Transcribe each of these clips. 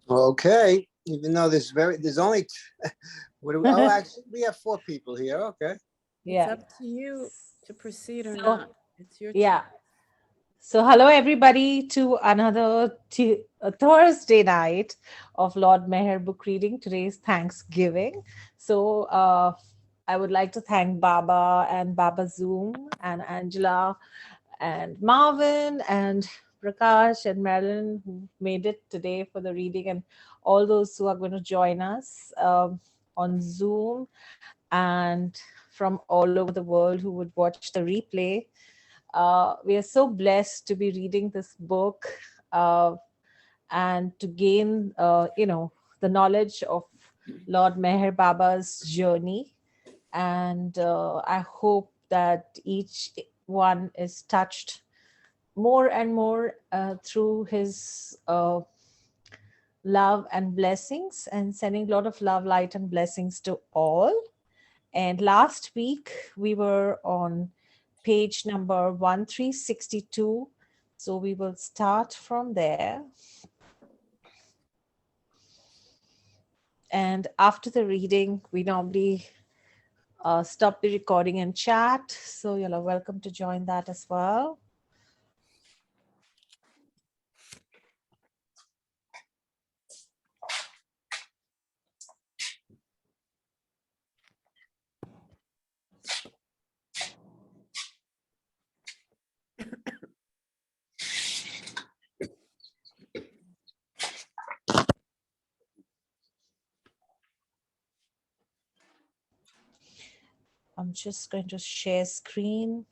Okay, even though there's only actually we have 4 people here. Okay. It's Yeah. up to you to proceed or So, not. It's your yeah. choice. So, hello everybody to another Thursday night of Lord Meher book reading. Today is Thanksgiving. So, I would like to thank Baba and Baba Zoom and Angela and Marvin and Prakash and Marilyn who made it today for the reading, and all those who are going to join us on Zoom and from all over the world who would watch the replay. We are so blessed to be reading this book uh, and to gain, the knowledge of Lord Meher Baba's journey. And I hope that each one is touched more and more through his love and blessings, and sending a lot of love, light, and blessings to all. And last week we were on page number 1362. So we will start from there. And after the reading, we normally stop the recording and chat. So you're welcome to join that as well. I'm just going to share screen.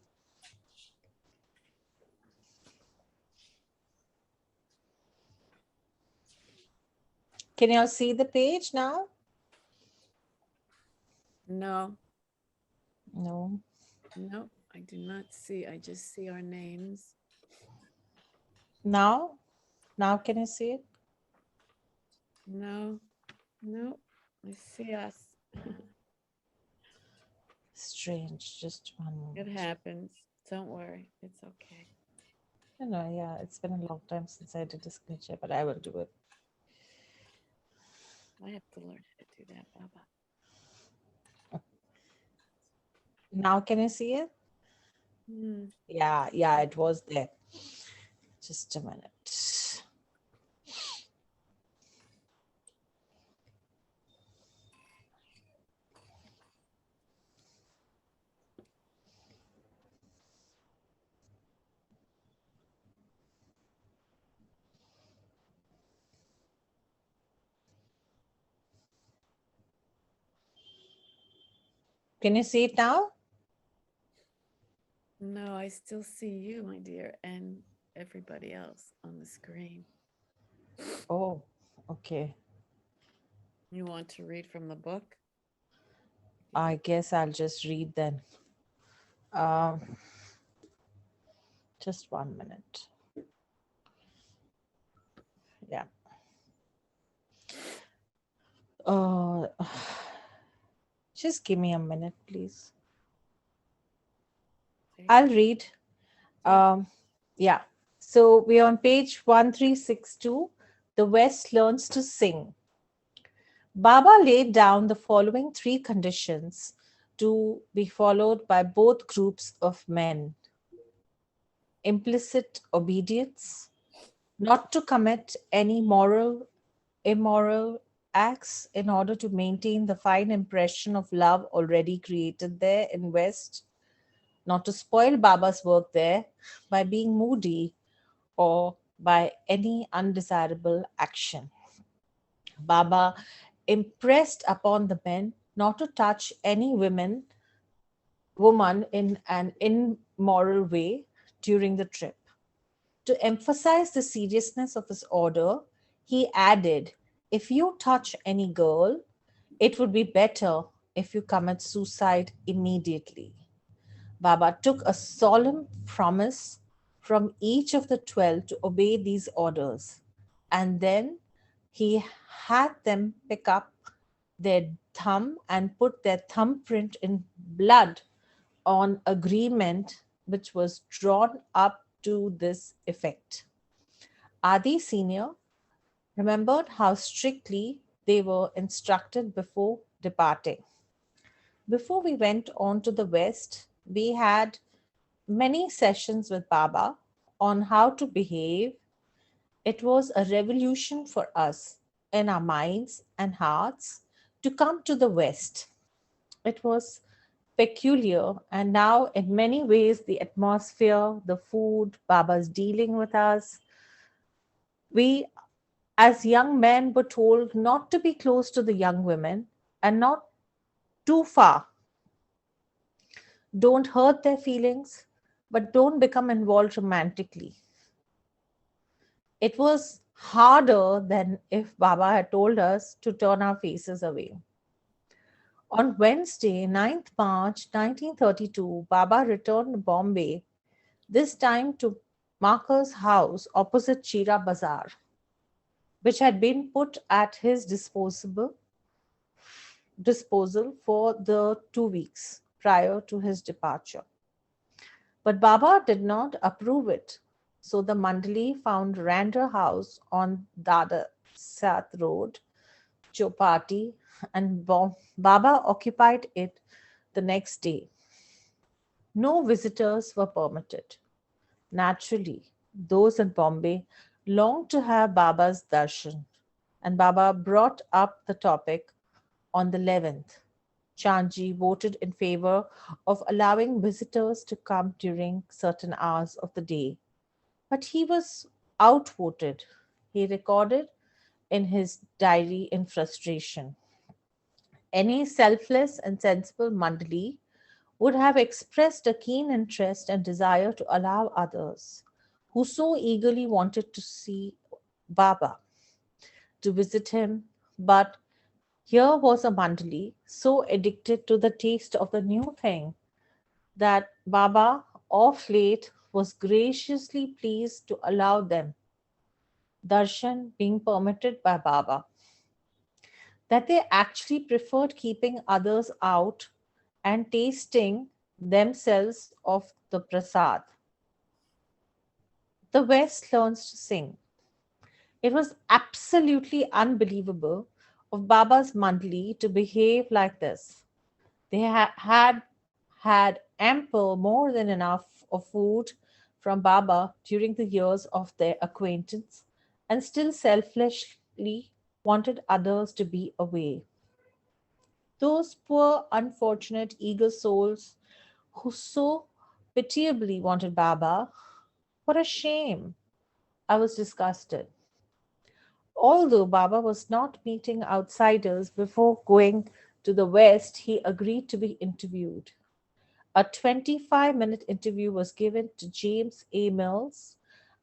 Can you all see the page now? No, No. no, I do not see. I just see our names. Now? Now can you see it? No, no, I see us. Strange. Just one It moment. happens. Don't worry. It's okay. Yeah, it's been a long time since I did a screen share, but I will do it. I have to learn how to do that, Baba. Now can you see it? Hmm. Yeah, it was there. Just a minute. Can you see it now? No, I still see you, my dear, and everybody else on the screen. Oh, okay. You want to read from the book? I guess I'll just read then. Um, just 1 minute. Yeah. Uh, just give me a minute, please. I'll read. Take Um, yeah. So we're on page 1362. The West learns to sing. Baba laid down the following 3 conditions to be followed by both groups of men: implicit obedience, not to commit any immoral acts in order to maintain the fine impression of love already created there in West, not to spoil Baba's work there by being moody or by any undesirable action. Baba impressed upon the men not to touch any woman in an immoral way during the trip. To emphasize the seriousness of his order, he added, "If you touch any girl, it would be better if you commit suicide immediately." Baba took a solemn promise from each of the 12 to obey these orders, and then he had them pick up their thumb and put their thumbprint in blood on agreement which was drawn up to this effect. Adi Senior, remembered how strictly they were instructed before departing. Before we went on to the West, we had many sessions with Baba on how to behave. It was a revolution for us in our minds and hearts to come to the West. It was peculiar, and now, in many ways, the atmosphere, the food, Baba's dealing with us. We, as young men, were told not to be close to the young women and not too far. Don't hurt their feelings, but don't become involved romantically. It was harder than if Baba had told us to turn our faces away. On Wednesday, 9th March 1932, Baba returned to Bombay, this time to Marker's house opposite Chira Bazaar, which had been put at his disposal for the 2 weeks prior to his departure. But Baba did not approve it. So the Mandali found Randor House on Dada Sat Road, Chopati, and Baba occupied it the next day. No visitors were permitted. Naturally, those in Bombay longed to have Baba's darshan, and Baba brought up the topic on the 11th. Chandji voted in favor of allowing visitors to come during certain hours of the day, but he was outvoted. He recorded in his diary in frustration. Any selfless and sensible Mandali would have expressed a keen interest and desire to allow others who so eagerly wanted to see Baba to visit him, but here was a Mandali so addicted to the taste of the new thing that Baba, of late, was graciously pleased to allow them, darshan being permitted by Baba, that they actually preferred keeping others out and tasting themselves of the prasad. The West learns to sing. It was absolutely unbelievable of Baba's Mandali to behave like this. They had had ample, more than enough of food from Baba during the years of their acquaintance and still selfishly wanted others to be away. Those poor, unfortunate, eager souls who so pitiably wanted Baba. What a shame! I was disgusted. Although Baba was not meeting outsiders before going to the West, he agreed to be interviewed. A 25-minute interview was given to James A. Mills,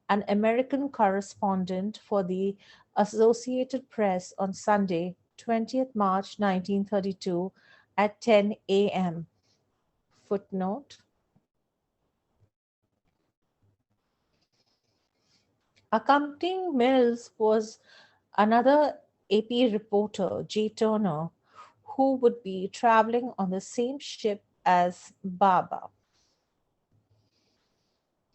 an American correspondent for the Associated Press on Sunday, 20th March 1932 at 10 a.m. Footnote: accompanying Mills was another AP reporter, J. Turner, who would be traveling on the same ship as Baba.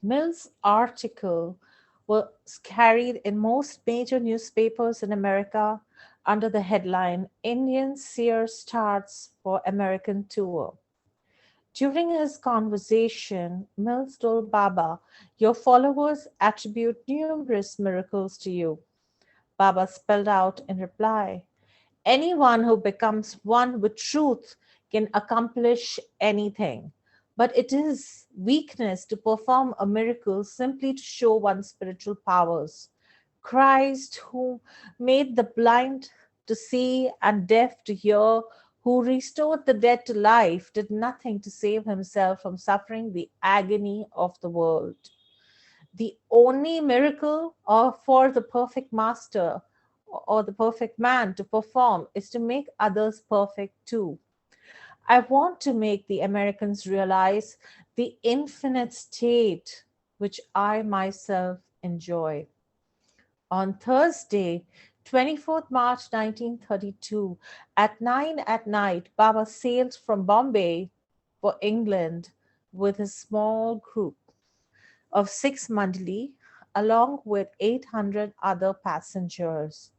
Mills' article was carried in most major newspapers in America under the headline Indian Seer Starts for American Tour. During his conversation, Mills told Baba, "Your followers attribute numerous miracles to you." Baba spelled out in reply, "Anyone who becomes one with truth can accomplish anything. But it is weakness to perform a miracle simply to show one's spiritual powers. Christ, who made the blind to see and deaf to hear, who restored the dead to life, did nothing to save himself from suffering the agony of the world. The only miracle for the perfect master or the perfect man to perform is to make others perfect too. I want to make the Americans realize the infinite state which I myself enjoy." On Thursday, 24th March 1932, at 9 at night, Baba sailed from Bombay for England with a small group of 6 Mandali along with 800 other passengers.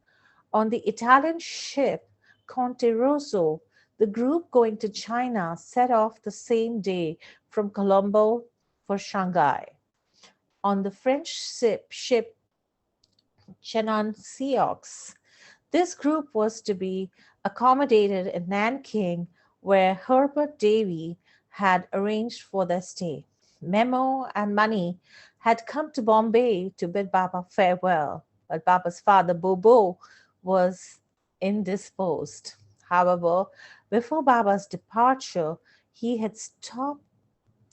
On the Italian ship Conte Rosso, the group going to China set off the same day from Colombo for Shanghai. On the French ship Chenon Sioux, this group was to be accommodated in Nanking, where Herbert Davy had arranged for their stay. Memo and Money had come to Bombay to bid Baba farewell, but Baba's father, Bobo, was indisposed. However, before Baba's departure, he had stopped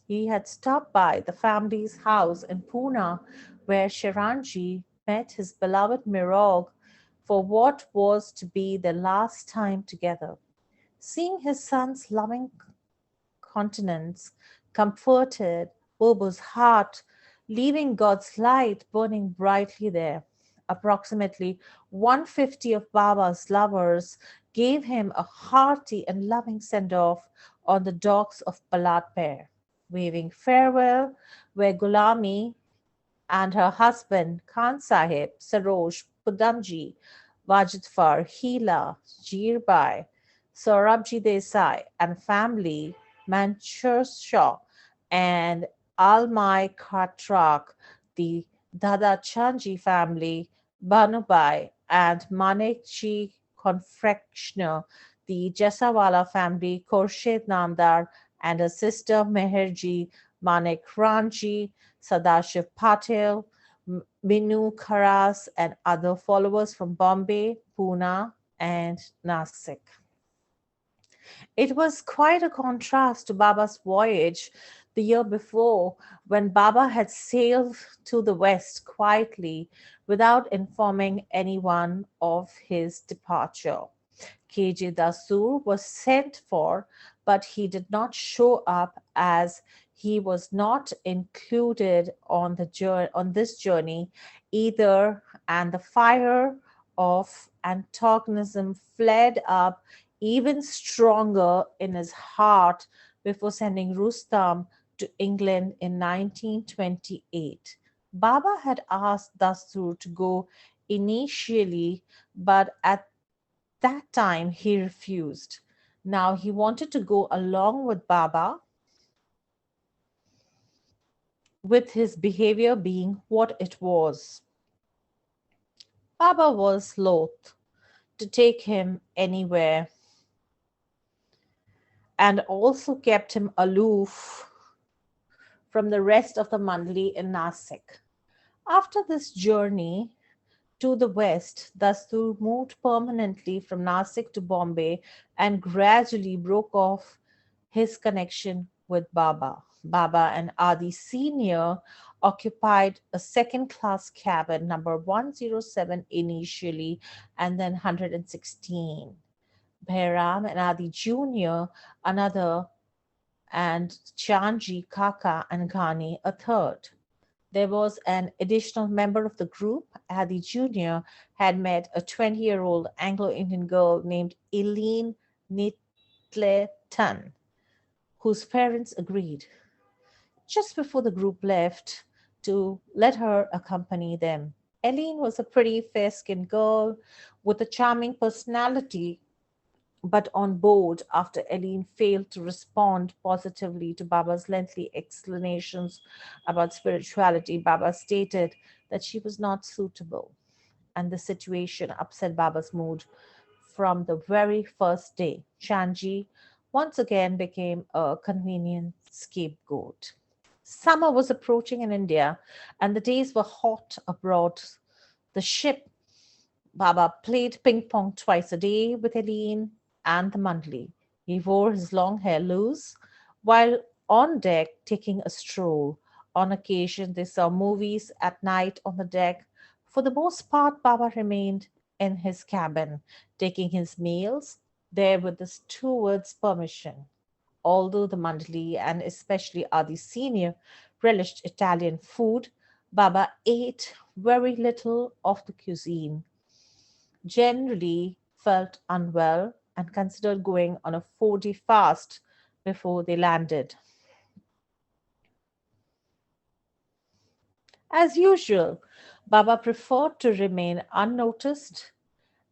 he had stopped by the family's house in Pune, where Shiranji met his beloved Mirog for what was to be their last time together. Seeing his son's loving countenance comforted Bobo's heart, leaving God's light burning brightly there. Approximately 150 of Baba's lovers gave him a hearty and loving send off on the docks of Palatpur. Waving farewell were Gulami and her husband Khan Sahib, Saroj, Pudamji, Wajidfar, Hila, Jeerbai, Saurabji Desai, and family, Manchurshaw and Almai Khatrak, the Dada Chanji family, Banubai, and Manekji Confectioner, the Jasawala family, Khorshid Namdar, and her sister Meherji, Manek Ranji, Sadashiv Patel, Binu Kharas, and other followers from Bombay, Pune, and Nasik. It was quite a contrast to Baba's voyage the year before, when Baba had sailed to the west quietly without informing anyone of his departure. KJ Dasur was sent for, but he did not show up as he was not included on on this journey either, and the fire of antagonism flared up even stronger in his heart before sending Rustam to England in 1928. Baba had asked Dastur to go initially, but at that time he refused. Now he wanted to go along with Baba, with his behavior being what it was. Baba was loath to take him anywhere and also kept him aloof from the rest of the Mandali in Nasik. After this journey to the west, Dastur moved permanently from Nasik to Bombay and gradually broke off his connection with Baba. Baba and Adi Sr. occupied a second class cabin, number 107 initially, and then 116. Bhairam and Adi Jr., another, and Chanji, Kaka, and Ghani, a third. There was an additional member of the group. Adi Jr. had met a 20-year-old Anglo-Indian girl named Eileen Nitleton, whose parents agreed, just before the group left, to let her accompany them. Eileen was a pretty, fair-skinned girl with a charming personality, but on board after Eileen failed to respond positively to Baba's lengthy explanations about spirituality. Baba stated that she was not suitable, and the situation upset Baba's mood from the very first day. Chanji once again became a convenient scapegoat. Summer was approaching in India, and the days were hot abroad. The ship Baba played ping pong twice a day with Eileen and the Mandli. He wore his long hair loose while on deck taking a stroll. On occasion, they saw movies at night on the deck. For the most part, Baba remained in his cabin, taking his meals there with the steward's permission. Although the Mandli and especially Adi Senior relished Italian food, Baba ate very little of the cuisine, generally felt unwell, and considered going on a 4-day fast before they landed. As usual, Baba preferred to remain unnoticed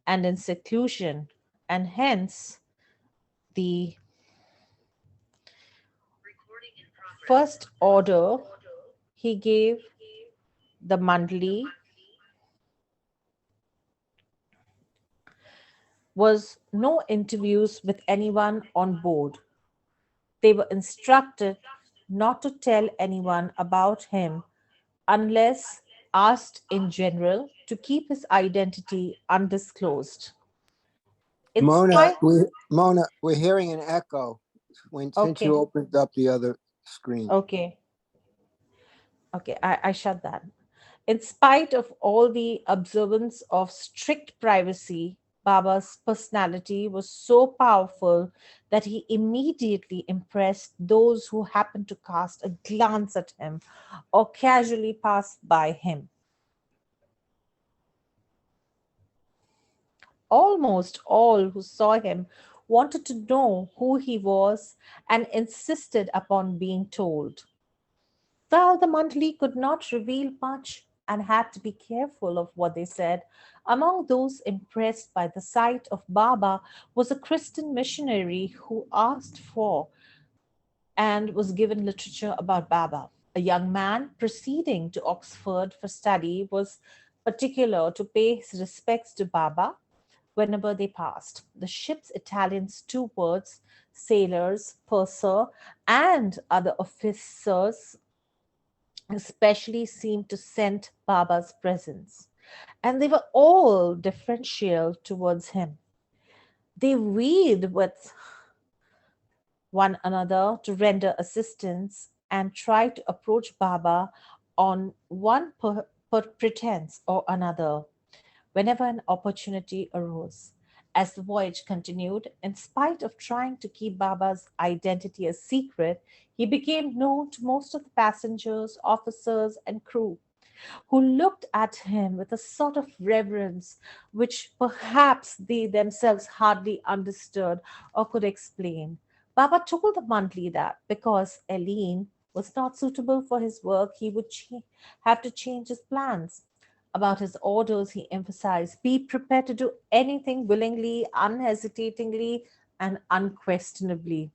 and in seclusion, and hence the first order he gave the mandali was no interviews with anyone on board. They were instructed not to tell anyone about him unless asked in general, to keep his identity undisclosed. In spite, Mona, we're hearing an echo since you okay, opened up the other screen. okay, okay, I shut that. In spite of all the observance of strict privacy, Baba's personality was so powerful that he immediately impressed those who happened to cast a glance at him or casually pass by him. Almost all who saw him wanted to know who he was and insisted upon being told. While the monthly could not reveal much and had to be careful of what they said, among those impressed by the sight of Baba was a Christian missionary who asked for and was given literature about Baba. A young man proceeding to Oxford for study was particular to pay his respects to Baba whenever they passed. The ship's Italian stewards, sailors, purser, and other officers especially seemed to scent Baba's presence, and they were all deferential towards him. They vied with one another to render assistance and try to approach Baba on one pretense or another whenever an opportunity arose. As the voyage continued, in spite of trying to keep Baba's identity a secret, he became known to most of the passengers, officers, and crew, who looked at him with a sort of reverence which perhaps they themselves hardly understood or could explain. Baba told the monthly that because Eileen was not suitable for his work, he would have to change his plans. About his orders, he emphasized be prepared to do anything willingly, unhesitatingly, and unquestionably.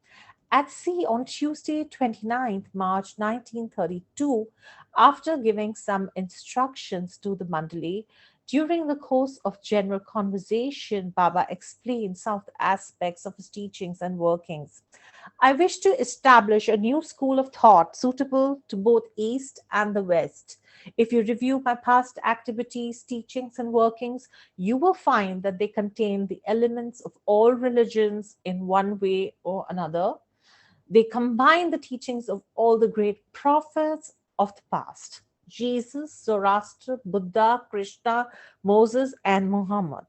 At sea on Tuesday, 29th March 1932, after giving some instructions to the Mandali, during the course of general conversation, Baba explained some of the aspects of his teachings and workings. I wish to establish a new school of thought suitable to both East and the West. If you review my past activities, teachings, and workings, you will find that they contain the elements of all religions in one way or another. They combine the teachings of all the great prophets of the past: Jesus, Zoroaster, Buddha, Krishna, Moses, and Muhammad.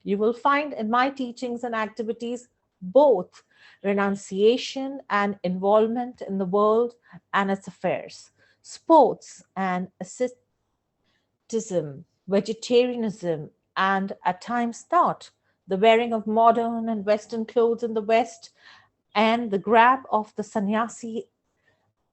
You will find in my teachings and activities both renunciation and involvement in the world and its affairs, sports and asceticism, vegetarianism, and at times not, the wearing of modern and Western clothes in the West, and the grab of the sannyasi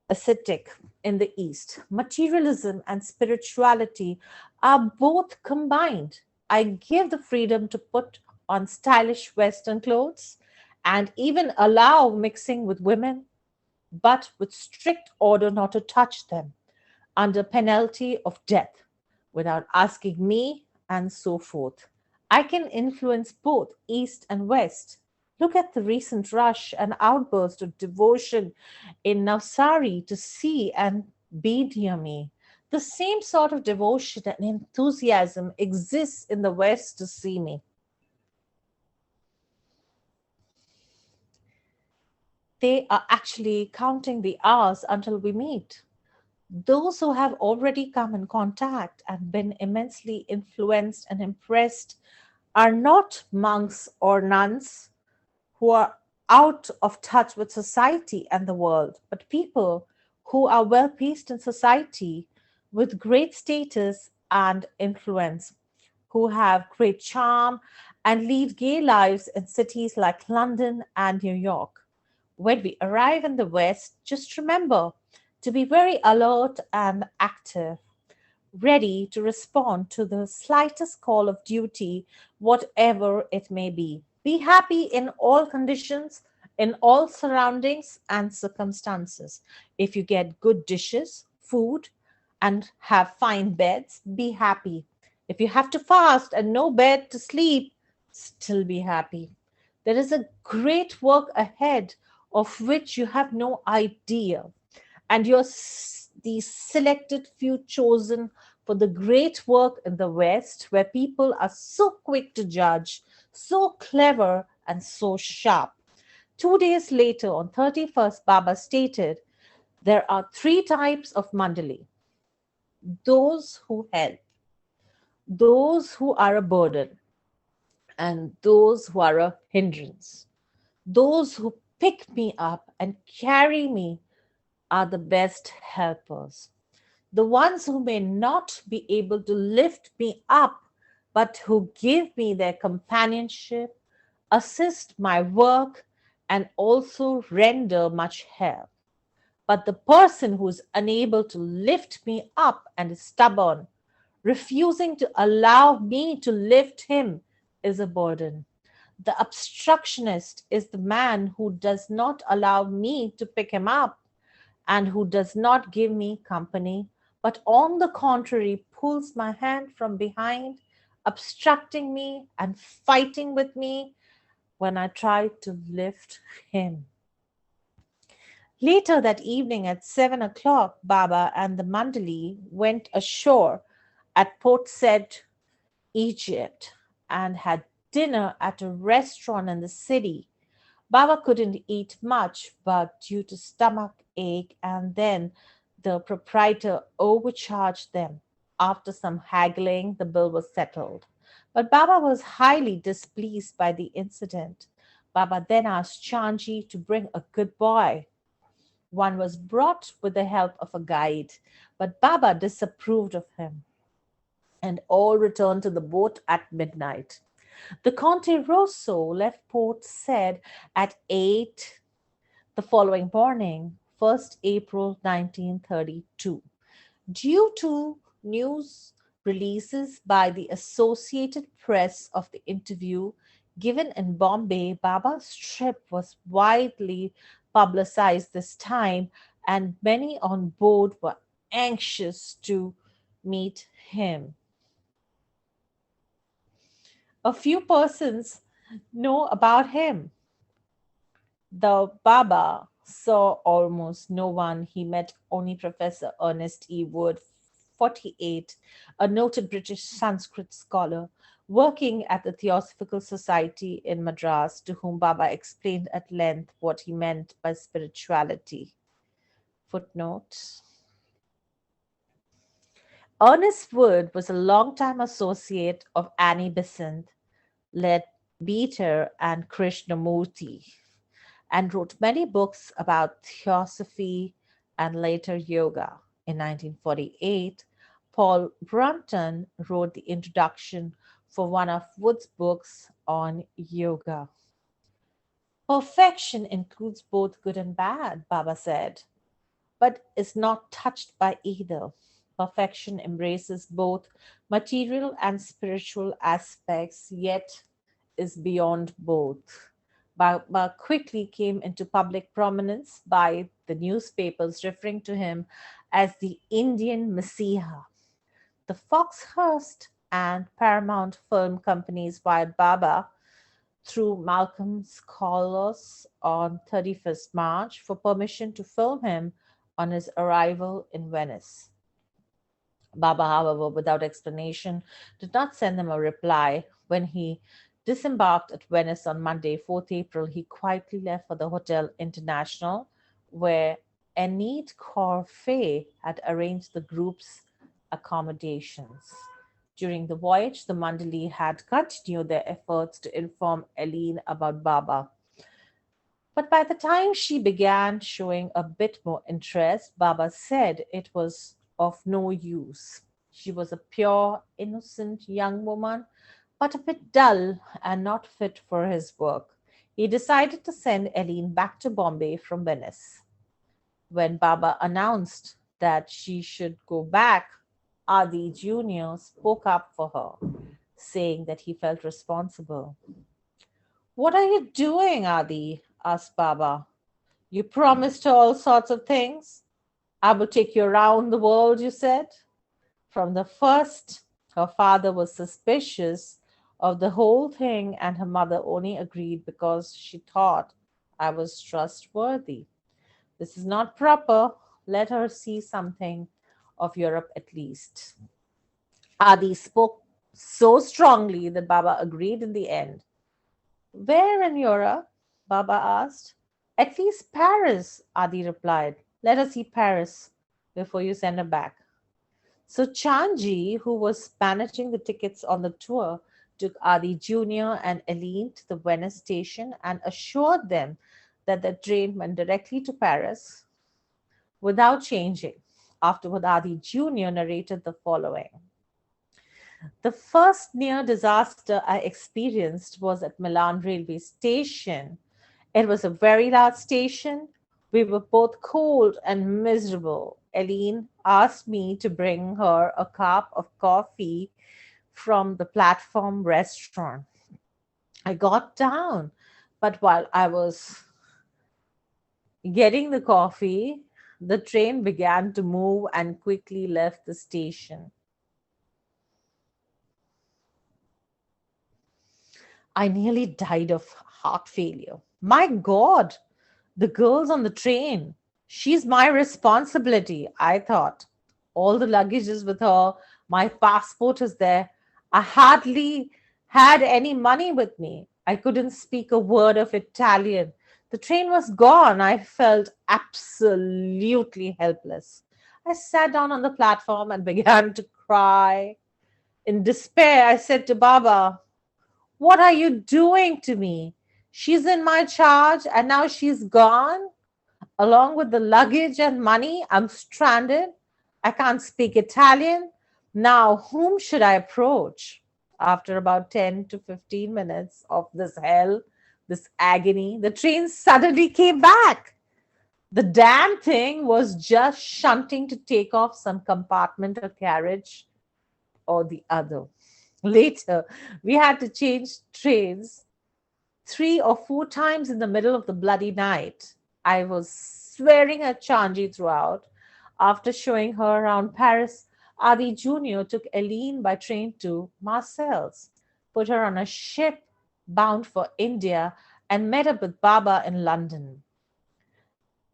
ascetic in the East. Materialism and spirituality are both combined. I give the freedom to put on stylish Western clothes and even allow mixing with women, but with strict order not to touch them under penalty of death without asking me, and so forth. I can influence both East and West. Look at the recent rush and outburst of devotion in Navsari to see and be near me. The same sort of devotion and enthusiasm exists in the West to see me. They are actually counting the hours until we meet. Those who have already come in contact and been immensely influenced and impressed are not monks or nuns who are out of touch with society and the world, but people who are well placed in society with great status and influence, who have great charm and lead gay lives in cities like London and New York. When we arrive in the West, just remember to be very alert and active. ready to respond to the slightest call of duty, whatever it may be. Be happy in all conditions, in all surroundings and circumstances. If you get good dishes, food, and have fine beds, be happy. If you have to fast and no bed to sleep, still be happy. There is a great work ahead of which you have no idea, and you're the selected few chosen for the great work in the West, where people are so quick to judge, so clever, and so sharp. 2 days later, on 31st, Baba stated, there are three types of mandali: those who help, those who are a burden, and those who are a hindrance. Those who pick me up and carry me are the best helpers. The ones who may not be able to lift me up, but who give me their companionship, assist my work, and also render much help. But the person who is unable to lift me up and is stubborn, refusing to allow me to lift him, is a burden. The obstructionist is the man who does not allow me to pick him up and who does not give me company, but on the contrary pulls my hand from behind, obstructing me and fighting with me when I try to lift him. Later that evening at 7 o'clock, Baba and the Mandali went ashore at Port Said, Egypt, and had dinner at a restaurant in the city. Baba couldn't eat much, but due to stomach ache, and then the proprietor overcharged them. After some haggling, the bill was settled. But Baba was highly displeased by the incident. Baba then asked Chanji to bring a good boy. One was brought with the help of a guide, but Baba disapproved of him, and all returned to the boat at midnight. The Conte Rosso left Port Said at 8 the following morning, 1st April 1932. Due to news releases by the Associated Press of the interview given in Bombay, Baba's trip was widely publicized this time, and many on board were anxious to meet him. A few persons know about him. The Baba saw almost no one. He met only Professor Ernest E. Wood, 48, a noted British Sanskrit scholar working at the Theosophical Society in Madras, to whom Baba explained at length what he meant by spirituality. Footnote: Ernest Wood was a longtime associate of Annie Besant, led Beater and Krishnamurti, and wrote many books about theosophy and later yoga. In 1948, Paul Brunton wrote the introduction for one of Wood's books on yoga. Perfection includes both good and bad, Baba said, but is not touched by either. Perfection embraces both material and spiritual aspects, yet is beyond both. Baba quickly came into public prominence by the newspapers referring to him as the Indian Messiah. The Foxhurst and Paramount film companies wired Baba through Malcolm Scholars on 31st March for permission to film him on his arrival in Venice. Baba, however, without explanation, did not send them a reply. When he disembarked at Venice on Monday, 4th April, he quietly left for the Hotel International, where Enid Corfey had arranged the group's accommodations. During the voyage, the Mandali had continued their efforts to inform Eileen about Baba. But by the time she began showing a bit more interest, Baba said it was of no use. She was a pure, innocent young woman, but a bit dull and not fit for his work. He decided to send Eileen back to Bombay from Venice. When Baba announced that she should go back Adi Jr. spoke up for her, saying that he felt responsible. What are you doing, Adi? Asked Baba. You promised her all sorts of things. I will take you around the world, you said. From the first, her father was suspicious of the whole thing, and her mother only agreed because she thought I was trustworthy. This is not proper. Let her see something of Europe at least. Adi spoke so strongly that Baba agreed in the end. Where in Europe? Baba asked. At least Paris, Adi replied. Let us see Paris before you send her back. So Chanji, who was managing the tickets on the tour, took Adi Jr. and Aline to the Venice station and assured them that the train went directly to Paris without changing. Afterward, Adi Jr. narrated the following. The first near disaster I experienced was at Milan railway station. It was a very large station. We were both cold and miserable. Eileen asked me to bring her a cup of coffee from the platform restaurant. I got down, but while I was getting the coffee, the train began to move and quickly left the station. I nearly died of heart failure. My God, the girl's on the train. She's my responsibility, I thought. All the luggage is with her. My passport is there. I hardly had any money with me. I couldn't speak a word of Italian. The train was gone. I felt absolutely helpless. I sat down on the platform and began to cry. In despair, I said to Baba, what are you doing to me? She's in my charge and now she's gone. Along with the luggage and money, I'm stranded. I can't speak Italian. Now, whom should I approach? After about 10 to 15 minutes of this hell, this agony, the train suddenly came back. The damn thing was just shunting to take off some compartment or carriage or the other. Later, we had to change trains 3 or 4 times in the middle of the bloody night. I was swearing at Chanji throughout. After showing her around Paris, Adi Jr. took Eileen by train to Marseilles, put her on a ship bound for India, and met up with Baba in London.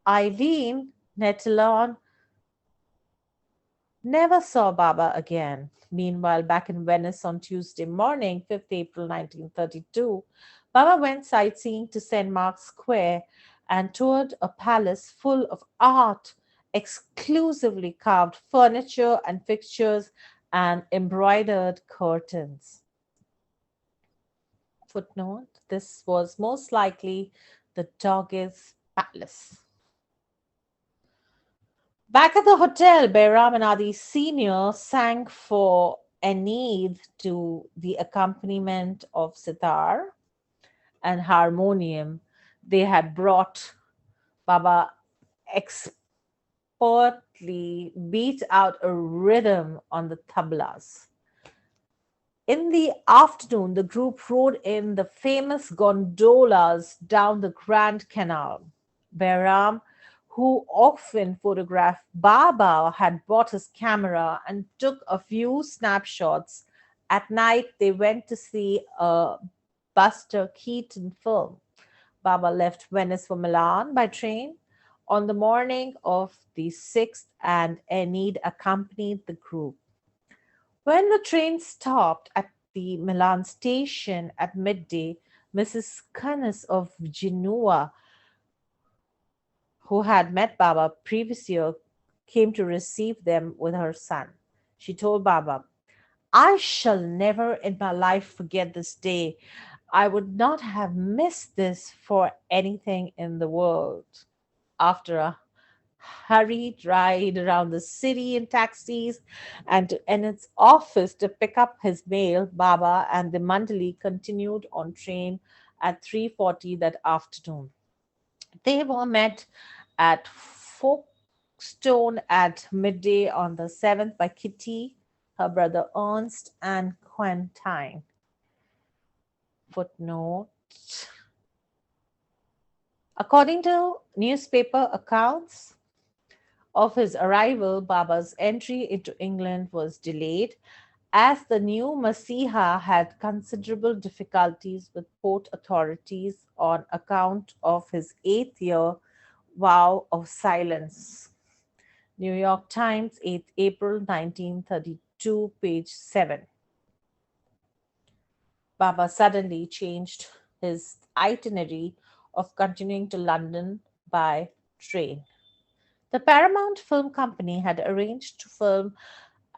Eileen Netalon never saw Baba again. Meanwhile, back in Venice on Tuesday morning, 5th April 1932, Baba went sightseeing to St. Mark's Square and toured a palace full of art, exclusively carved furniture and fixtures, and embroidered curtains. Footnote, this was most likely the Dogg's Palace. Back at the hotel, Bayram and Adi Sr. sang for Eid to the accompaniment of sitar and harmonium. They had brought Baba expertly beat out a rhythm on the tablas. In the afternoon, the group rode in the famous gondolas down the Grand Canal. Behram, who often photographed Baba, had bought his camera and took a few snapshots. At night, they went to see a Buster Keaton film. Baba left Venice for Milan by train on the morning of the 6th, and Enid accompanied the group. When the train stopped at the Milan station at midday, Mrs. Cunnis of Genoa, who had met Baba previous year, came to receive them with her son. She told Baba, I shall never in my life forget this day. I would not have missed this for anything in the world. After a hurried ride around the city in taxis and to Enid's office to pick up his mail, Baba and the Mandali continued on train at 3:40 that afternoon. They were met at Folkestone at midday on the 7th by Kitty, her brother Ernst, and Quentine. Footnote. According to newspaper accounts of his arrival, Baba's entry into England was delayed as the new Masiha had considerable difficulties with port authorities on account of his 8th-year vow of silence. New York Times, 8th April 1932, page 7. Baba suddenly changed his itinerary of continuing to London by train. The Paramount Film Company had arranged to film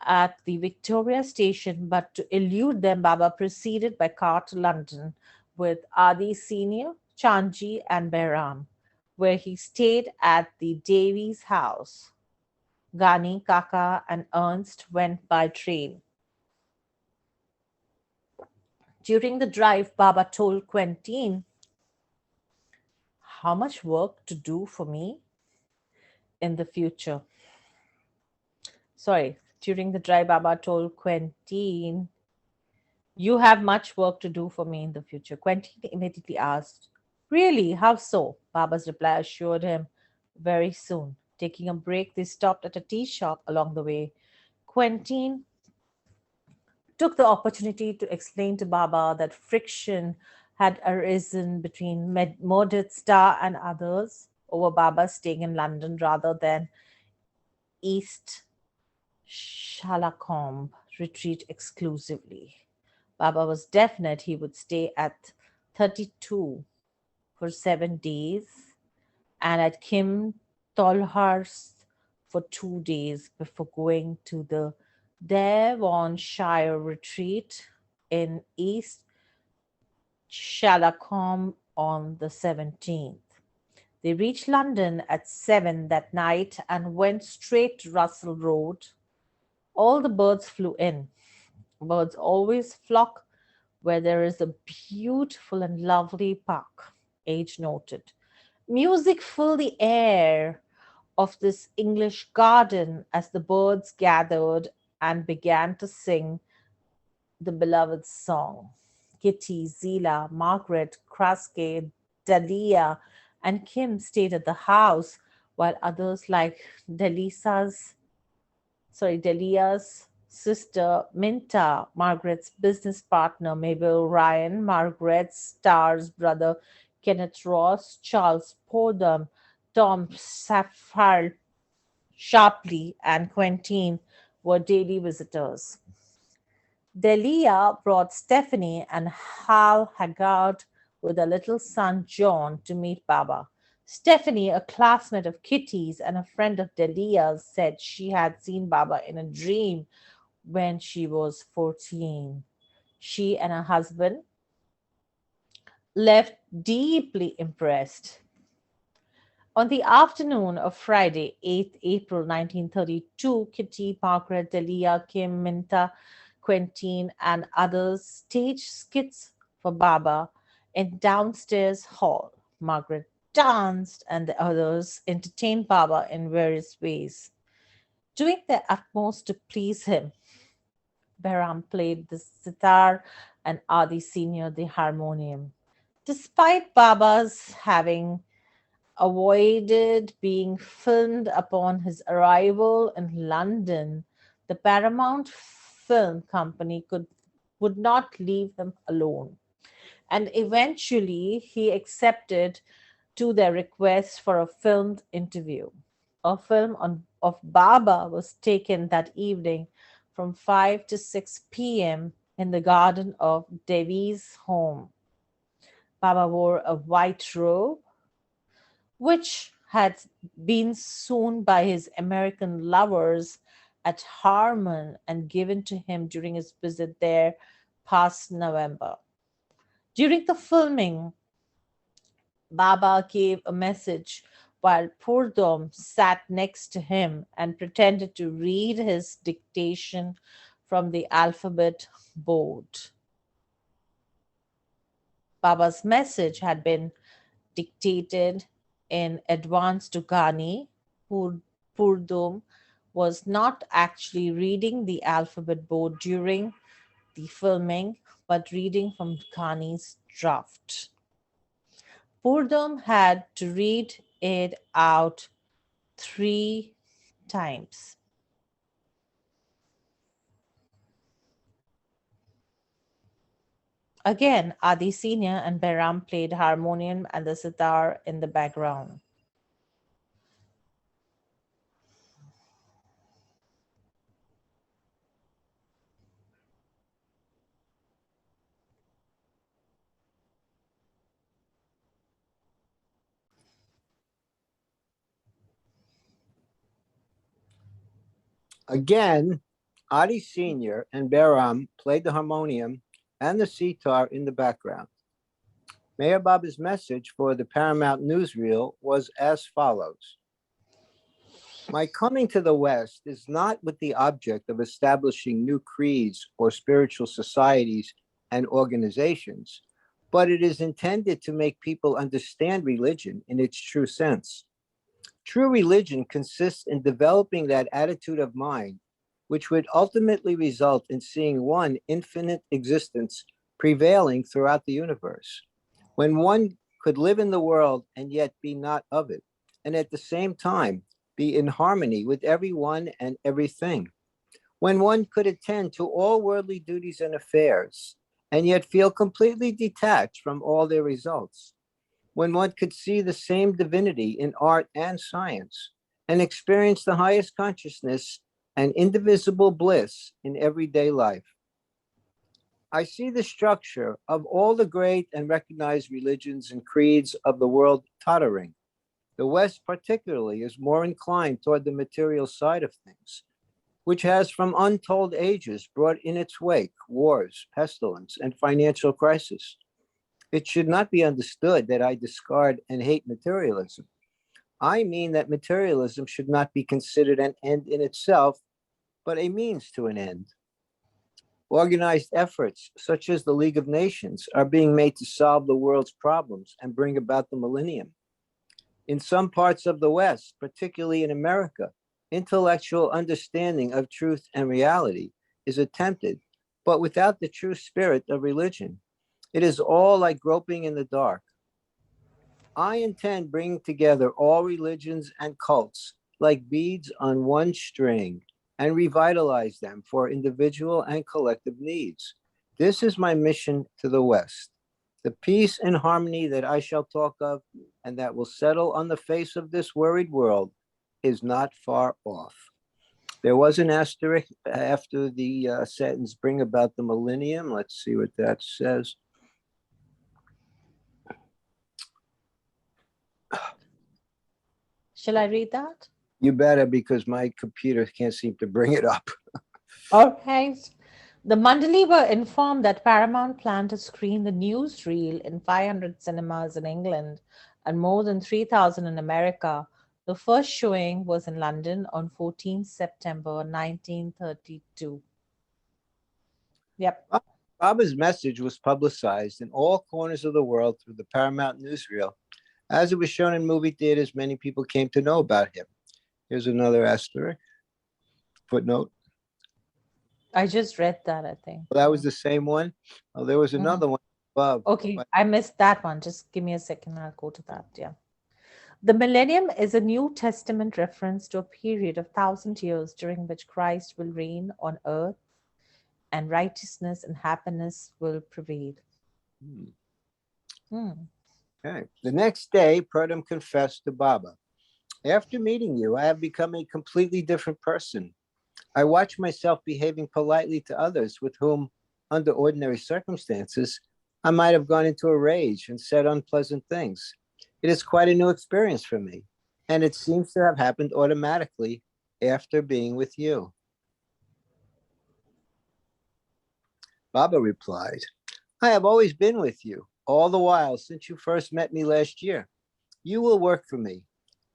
at the Victoria Station, but to elude them, Baba proceeded by car to London with Adi Senior, Chanji, and Behram, where he stayed at the Davies house. Gani, Kaka, and Ernst went by train. During the drive, Baba told Quentin, "How much work to do for me in the future." Sorry, during the drive, Baba told Quentin, "You have much work to do for me in the future." Quentin immediately asked, "Really? How so?" Baba's reply assured him, "Very soon." Taking a break, they stopped at a tea shop along the way. Quentin took the opportunity to explain to Baba that friction had arisen between Modit Star and others over Baba staying in London rather than East Shalacombe retreat exclusively. Baba was definite he would stay at 32 for 7 days and at Kim Tolhurst for 2 days before going to the Devonshire retreat in East Shalacombe on the 17th. They reached London at 7 that night and went straight to Russell Road. All the birds flew in. Birds always flock where there is a beautiful and lovely park, Age noted. Music filled the air of this English garden as the birds gathered and began to sing the beloved song. Kitty, Zila, Margaret, Kraske, Dalia, and Kim stayed at the house, while others like Delia's sister Minta, Margaret's business partner Mabel Ryan, Margaret Starr's brother Kenneth Ross, Charles Podum, Tom Safar Sharpley, and Quentin were daily visitors. Delia brought Stephanie and Hal Haggard with her little son John to meet Baba. Stephanie, a classmate of Kitty's and a friend of Delia's, said she had seen Baba in a dream when she was 14. She and her husband left deeply impressed. On the afternoon of Friday, 8th April 1932, Kitty, Margaret, Delia, Kim, Minta, Quentin, and others staged skits for Baba in downstairs hall. Margaret danced and the others entertained Baba in various ways, doing their utmost to please him. Behram played the sitar and Adi Senior the harmonium. Despite Baba's having avoided being filmed upon his arrival in London, the Paramount Film Company would not leave him alone. And eventually he accepted to their request for a filmed interview. A film of Baba was taken that evening from 5 to 6 p.m. in the garden of Devi's home. Baba wore a white robe, which had been sewn by his American lovers at Harmon and given to him during his visit there past November. During the filming, Baba gave a message while Purdom sat next to him and pretended to read his dictation from the alphabet board. Baba's message had been dictated in advance to Ghani. Purdom was not actually reading the alphabet board during the filming, but reading from Ghani's draft. Purdom had to read it out 3 times. Again, Adi Senior and Behram played harmonium and the sitar in the background. Again, Adi Sr. and Behram played the harmonium and the sitar in the background. Mayor Baba's message for the Paramount newsreel was as follows. My coming to the West is not with the object of establishing new creeds or spiritual societies and organizations, but it is intended to make people understand religion in its true sense. True religion consists in developing that attitude of mind, which would ultimately result in seeing one infinite existence prevailing throughout the universe. When one could live in the world and yet be not of it, and at the same time be in harmony with everyone and everything. When one could attend to all worldly duties and affairs, and yet feel completely detached from all their results. When one could see the same divinity in art and science, and experience the highest consciousness and indivisible bliss in everyday life. I see the structure of all the great and recognized religions and creeds of the world tottering. The West, particularly, is more inclined toward the material side of things, which has from untold ages brought in its wake wars, pestilence, and financial crisis. It should not be understood that I discard and hate materialism. I mean that materialism should not be considered an end in itself, but a means to an end. Organized efforts, such as the League of Nations, are being made to solve the world's problems and bring about the millennium. In some parts of the West, particularly in America, intellectual understanding of truth and reality is attempted, but without the true spirit of religion. It is all like groping in the dark. I intend bringing together all religions and cults like beads on one string and revitalize them for individual and collective needs. This is my mission to the West. The peace and harmony that I shall talk of and that will settle on the face of this worried world is not far off. There was an asterisk after the sentence, bring about the millennium. Let's see what that says. Shall I read that? You better, because my computer can't seem to bring it up. All right. The Mandali were informed that Paramount planned to screen the newsreel in 500 cinemas in England and more than 3,000 in America. The first showing was in London on 14th September 1932. Yep. Baba's message was publicized in all corners of the world through the Paramount newsreel. As it was shown in movie theaters, many people came to know about him. Here's another asterisk, footnote. I just read that, I think. Well, that was the same one. Oh, there was another one above. Okay, but I missed that one. Just give me a second. I'll go to that. Yeah. The millennium is a New Testament reference to a period of 1,000 years during which Christ will reign on earth and righteousness and happiness will prevail. Okay. The next day, Purdom confessed to Baba. After meeting you, I have become a completely different person. I watch myself behaving politely to others with whom, under ordinary circumstances, I might have gone into a rage and said unpleasant things. It is quite a new experience for me, and it seems to have happened automatically after being with you. Baba replied, I have always been with you, all the while since you first met me last year. You will work for me.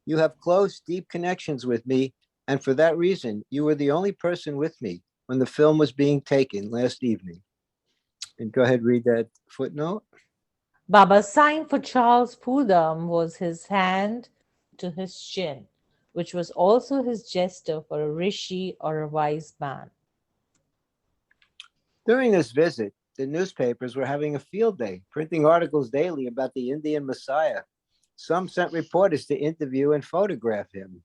You have close, deep connections with me, and for that reason, you were the only person with me when the film was being taken last evening. And go ahead, read that footnote. Baba's sign for Charles Pudam was his hand to his chin. which was also his gesture for a rishi or a wise man. During this visit, the newspapers were having a field day, printing articles daily about the Indian Messiah. Some sent reporters to interview and photograph him.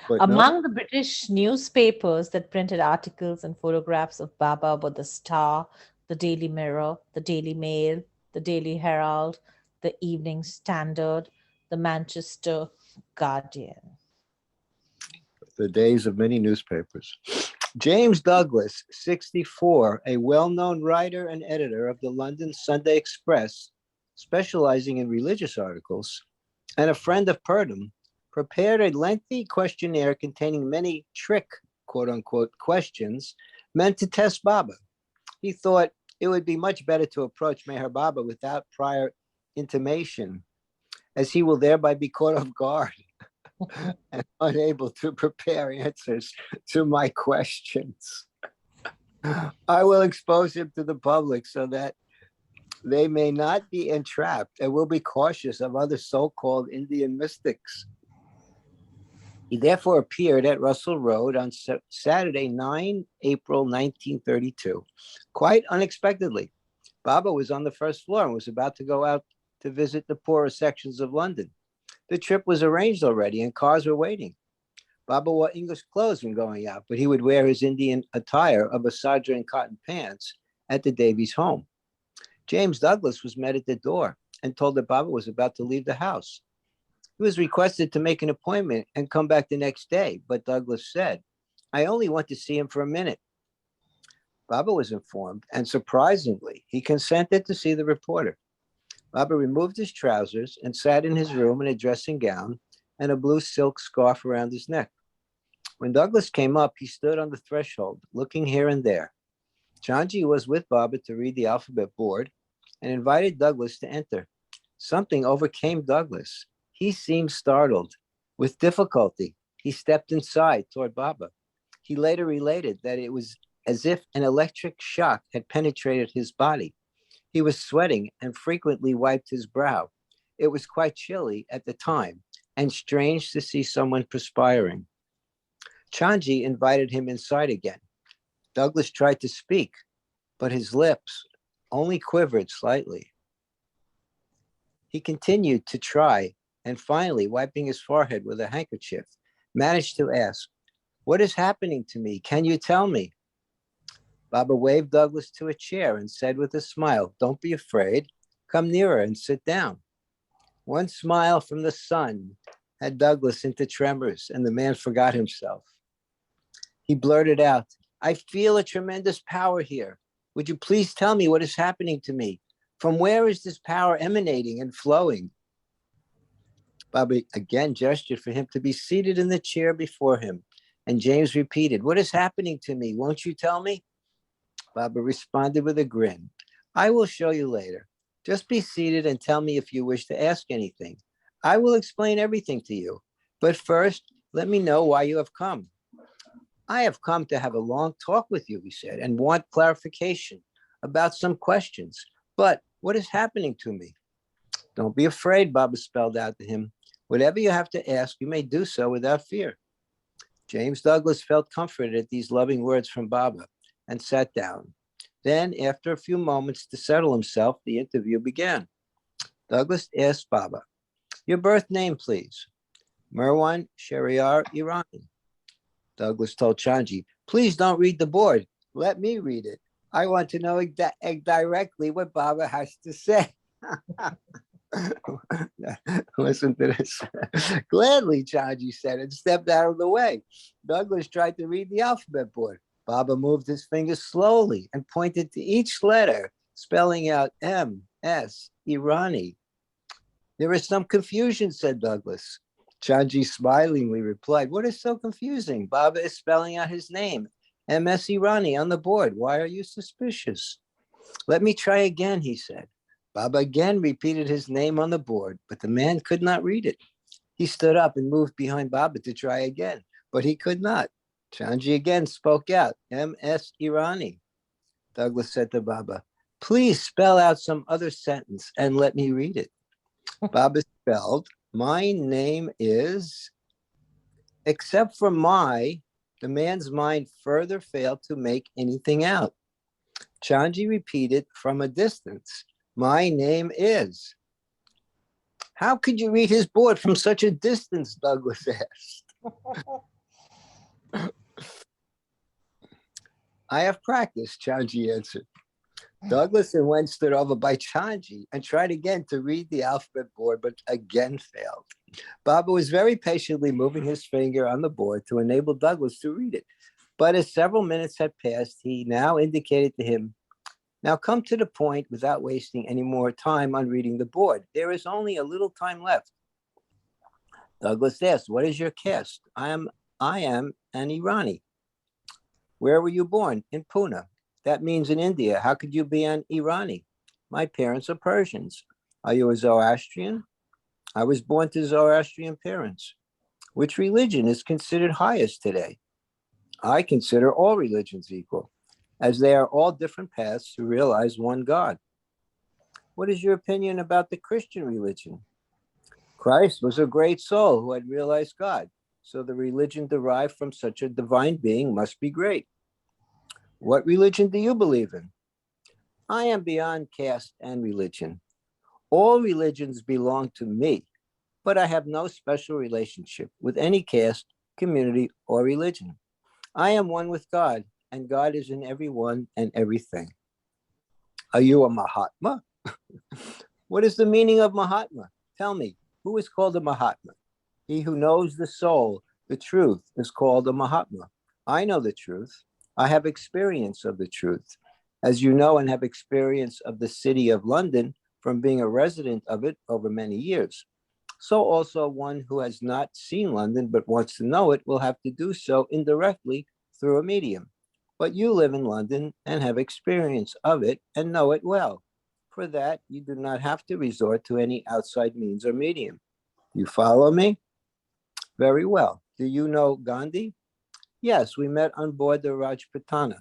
But no, Among the British newspapers that printed articles and photographs of Baba were the Star, the Daily Mirror, the Daily Mail, the Daily Herald, the Evening Standard, the Manchester Guardian. the days of many newspapers. James Douglas, 64, a well-known writer and editor of the London Sunday Express, specializing in religious articles, and a friend of Purdom, prepared a lengthy questionnaire containing many trick, quote unquote, questions meant to test Baba. He thought it would be much better to approach Meher Baba without prior intimation, as he will thereby be caught off guard and unable to prepare answers to my questions. I will expose him to the public so that they may not be entrapped and will be cautious of other so-called Indian mystics. He therefore appeared at Russell Road on Saturday, 9 April 1932. Quite unexpectedly, Baba was on the first floor and was about to go out to visit the poorer sections of London. The trip was arranged already and cars were waiting. Baba wore English clothes when going out, but he would wear his Indian attire of a sadra and cotton pants at the Davies home. James Douglas was met at the door and told that Baba was about to leave the house. He was requested to make an appointment and come back the next day, but Douglas said, "I only want to see him for a minute." Baba was informed, and surprisingly, he consented to see the reporter. Baba removed his trousers and sat in his room in a dressing gown and a blue silk scarf around his neck. When Douglas came up, he stood on the threshold, looking here and there. Chanji was with Baba to read the alphabet board and invited Douglas to enter. Something overcame Douglas. He seemed startled. With difficulty, he stepped inside toward Baba. He later related that it was as if an electric shock had penetrated his body. He was sweating and frequently wiped his brow. It was quite chilly at the time and strange to see someone perspiring. Chanji invited him inside again. Douglas tried to speak, but his lips only quivered slightly. He continued to try and finally, wiping his forehead with a handkerchief, managed to ask, "What is happening to me? Can you tell me?" Baba waved Douglas to a chair and said with a smile, "Don't be afraid. Come nearer and sit down." One smile from the sun had Douglas into tremors, and the man forgot himself. He blurted out, "I feel a tremendous power here. Would you please tell me what is happening to me? From where is this power emanating and flowing?" Baba again gestured for him to be seated in the chair before him, and James repeated, "What is happening to me? Won't you tell me?" Baba responded with a grin, "I will show you later. Just be seated and tell me if you wish to ask anything. I will explain everything to you. But first, let me know why you have come." "I have come to have a long talk with you," he said, "and want clarification about some questions. But what is happening to me?" "Don't be afraid," Baba spelled out to him. "Whatever you have to ask, you may do so without fear." James Douglas felt comforted at these loving words from Baba and sat down. Then, after a few moments to settle himself, the interview began. Douglas asked Baba, "Your birth name, please." "Merwan Shahryar Irani." Douglas told Chanji, "Please don't read the board. Let me read it. I want to know directly what Baba has to say." Listen to this. "Gladly," Chanji said, and stepped out of the way. Douglas tried to read the alphabet board. Baba moved his fingers slowly and pointed to each letter, spelling out M.S. Irani. "There is some confusion," said Douglas. Chanji smilingly replied, "What is so confusing? Baba is spelling out his name, M.S. Irani, on the board. Why are you suspicious?" "Let me try again," he said. Baba again repeated his name on the board, but the man could not read it. He stood up and moved behind Baba to try again, but he could not. Chanji again spoke out, M.S. Irani. Douglas said to Baba, "Please spell out some other sentence and let me read it." Baba spelled My name is, except for my, the man's mind further failed to make anything out. Chanji repeated from a distance, my name is. How could you read his board from such a distance? Douglas asked. I have practiced, Chanji answered. Douglas and Wen stood over by Chanji and tried again to read the alphabet board, but again failed. Baba was very patiently moving his finger on the board to enable Douglas to read it. But as several minutes had passed, he now indicated to him, now come to the point without wasting any more time on reading the board. There is only a little time left. Douglas asked, what is your caste? I am an Irani. Where were you born? In Pune. That means in India. How could you be an Irani? My parents are Persians. Are you a Zoroastrian? I was born to Zoroastrian parents. Which religion is considered highest today? I consider all religions equal, as they are all different paths to realize one God. What is your opinion about the Christian religion? Christ was a great soul who had realized God, so the religion derived from such a divine being must be great. What religion do you believe in? I am beyond caste and religion. All religions belong to me, but I have no special relationship with any caste, community, or religion. I am one with God, and God is in everyone and everything. Are you a Mahatma? What is the meaning of Mahatma? Tell me, who is called a Mahatma? He who knows the soul, the truth, is called a Mahatma. I know the truth. I have experience of the truth. As you know and have experience of the city of London from being a resident of it over many years. So also one who has not seen London but wants to know it will have to do so indirectly through a medium. But you live in London and have experience of it and know it well. For that, you do not have to resort to any outside means or medium. You follow me? Very well. Do you know Gandhi? Yes, we met on board the Rajputana.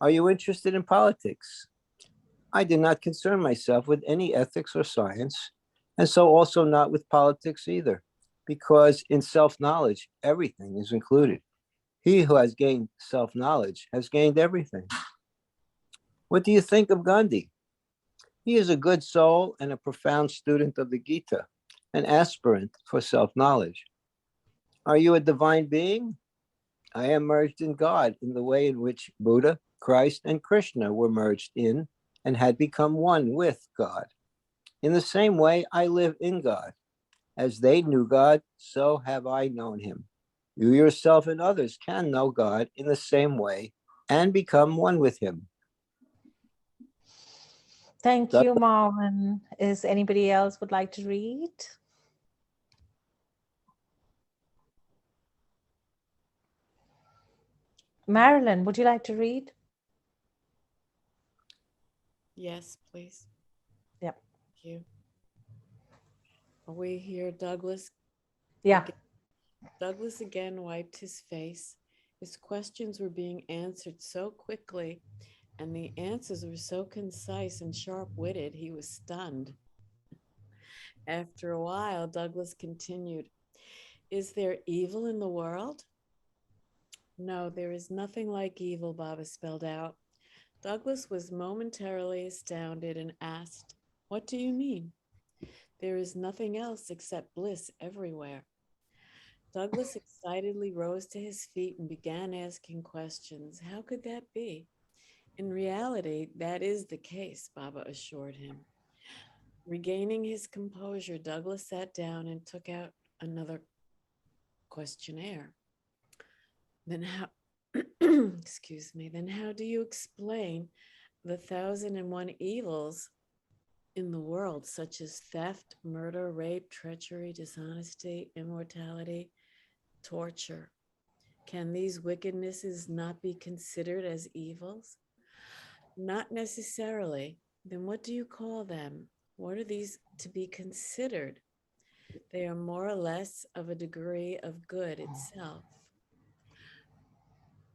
Are you interested in politics? I do not concern myself with any ethics or science, and so also not with politics either, because in self-knowledge, everything is included. He who has gained self-knowledge has gained everything. What do you think of Gandhi? He is a good soul and a profound student of the Gita, an aspirant for self-knowledge. Are you a divine being? I am merged in God in the way in which Buddha, Christ, and Krishna were merged in and had become one with God. In the same way, I live in God. As they knew God, so have I known him. You yourself and others can know God in the same way and become one with him. Thank you, Marvin. Is anybody else would like to read? Marilyn, would you like to read? Yes, please. Yep. Thank you. Are we here, Douglas? Yeah. Douglas again wiped his face. His questions were being answered so quickly, and the answers were so concise and sharp-witted, he was stunned. After a while, Douglas continued, is there evil in the world? No, there is nothing like evil, Baba spelled out. Douglas was momentarily astounded and asked, what do you mean? There is nothing else except bliss everywhere. Douglas excitedly rose to his feet and began asking questions. How could that be? In reality, that is the case, Baba assured him. Regaining his composure, Douglas sat down and took out another questionnaire. Then how, excuse me, then how do you explain the 1,001 evils in the world, such as theft, murder, rape, treachery, dishonesty, immortality, torture? Can these wickednesses not be considered as evils? Not necessarily. Then what do you call them? What are these to be considered? They are more or less of a degree of good itself.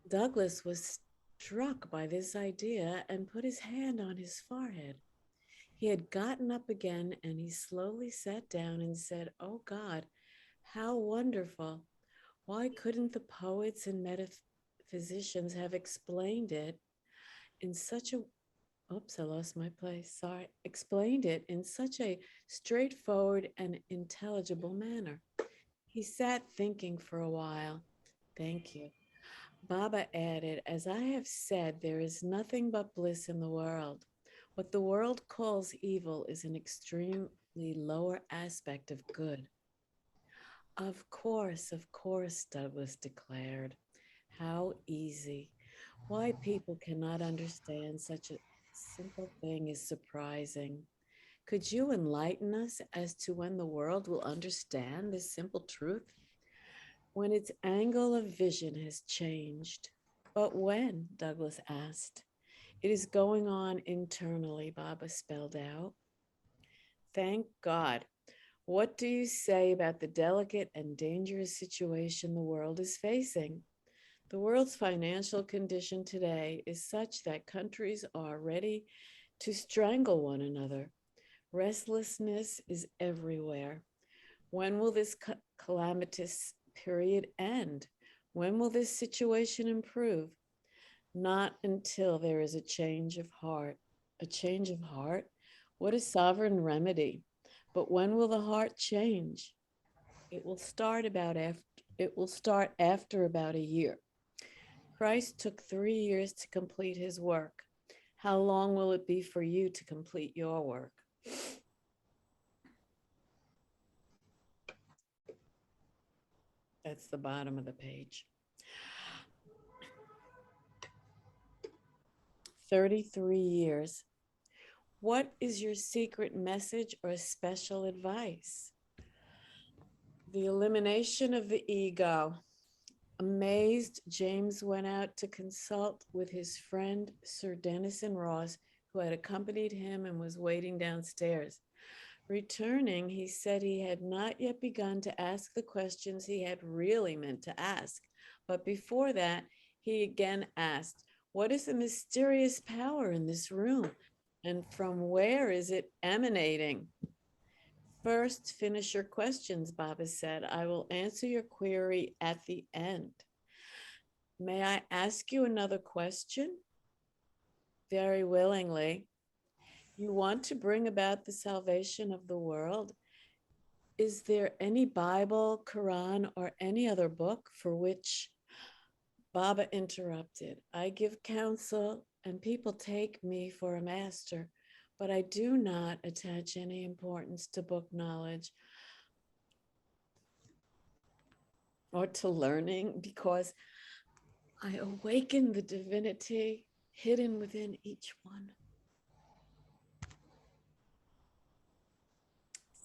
Douglas was struck by this idea and put his hand on his forehead. He had gotten up again and he slowly sat down and said, "Oh God, how wonderful. Why couldn't the poets and metaphysicians have explained it in such a oops, I lost my place. Sorry. Explained it in such a straightforward and intelligible manner?" He sat thinking for a while. "Thank you." Baba added, "As I have said, there is nothing but bliss in the world. What the world calls evil is an extremely lower aspect of good." Of course, Douglas declared. How easy. Why people cannot understand such a simple thing is surprising. Could you enlighten us as to when the world will understand this simple truth? When its angle of vision has changed. But when? Douglas asked. It is going on internally, Baba spelled out. Thank God. What do you say about the delicate and dangerous situation the world is facing? The world's financial condition today is such that countries are ready to strangle one another. Restlessness is everywhere. When will this calamitous period end? When will this situation improve? Not until there is a change of heart. A change of heart? What a sovereign remedy. But when will the heart change? It will start after about a year. Christ took 3 years to complete his work. How long will it be for you to complete your work? That's the bottom of the page. 33 years. What is your secret message or special advice? The elimination of the ego. Amazed, James went out to consult with his friend Sir Denison Ross, who had accompanied him and was waiting downstairs. Returning, he said he had not yet begun to ask the questions he had really meant to ask. But before that, he again asked, "What is the mysterious power in this room? And from where is it emanating?" "First, finish your questions," Baba said. "I will answer your query at the end." "May I ask you another question?" "Very willingly." "You want to bring about the salvation of the world. Is there any Bible, Quran, or any other book for which—" Baba interrupted. "I give counsel and people take me for a master, but I do not attach any importance to book knowledge or to learning because I awaken the divinity hidden within each one."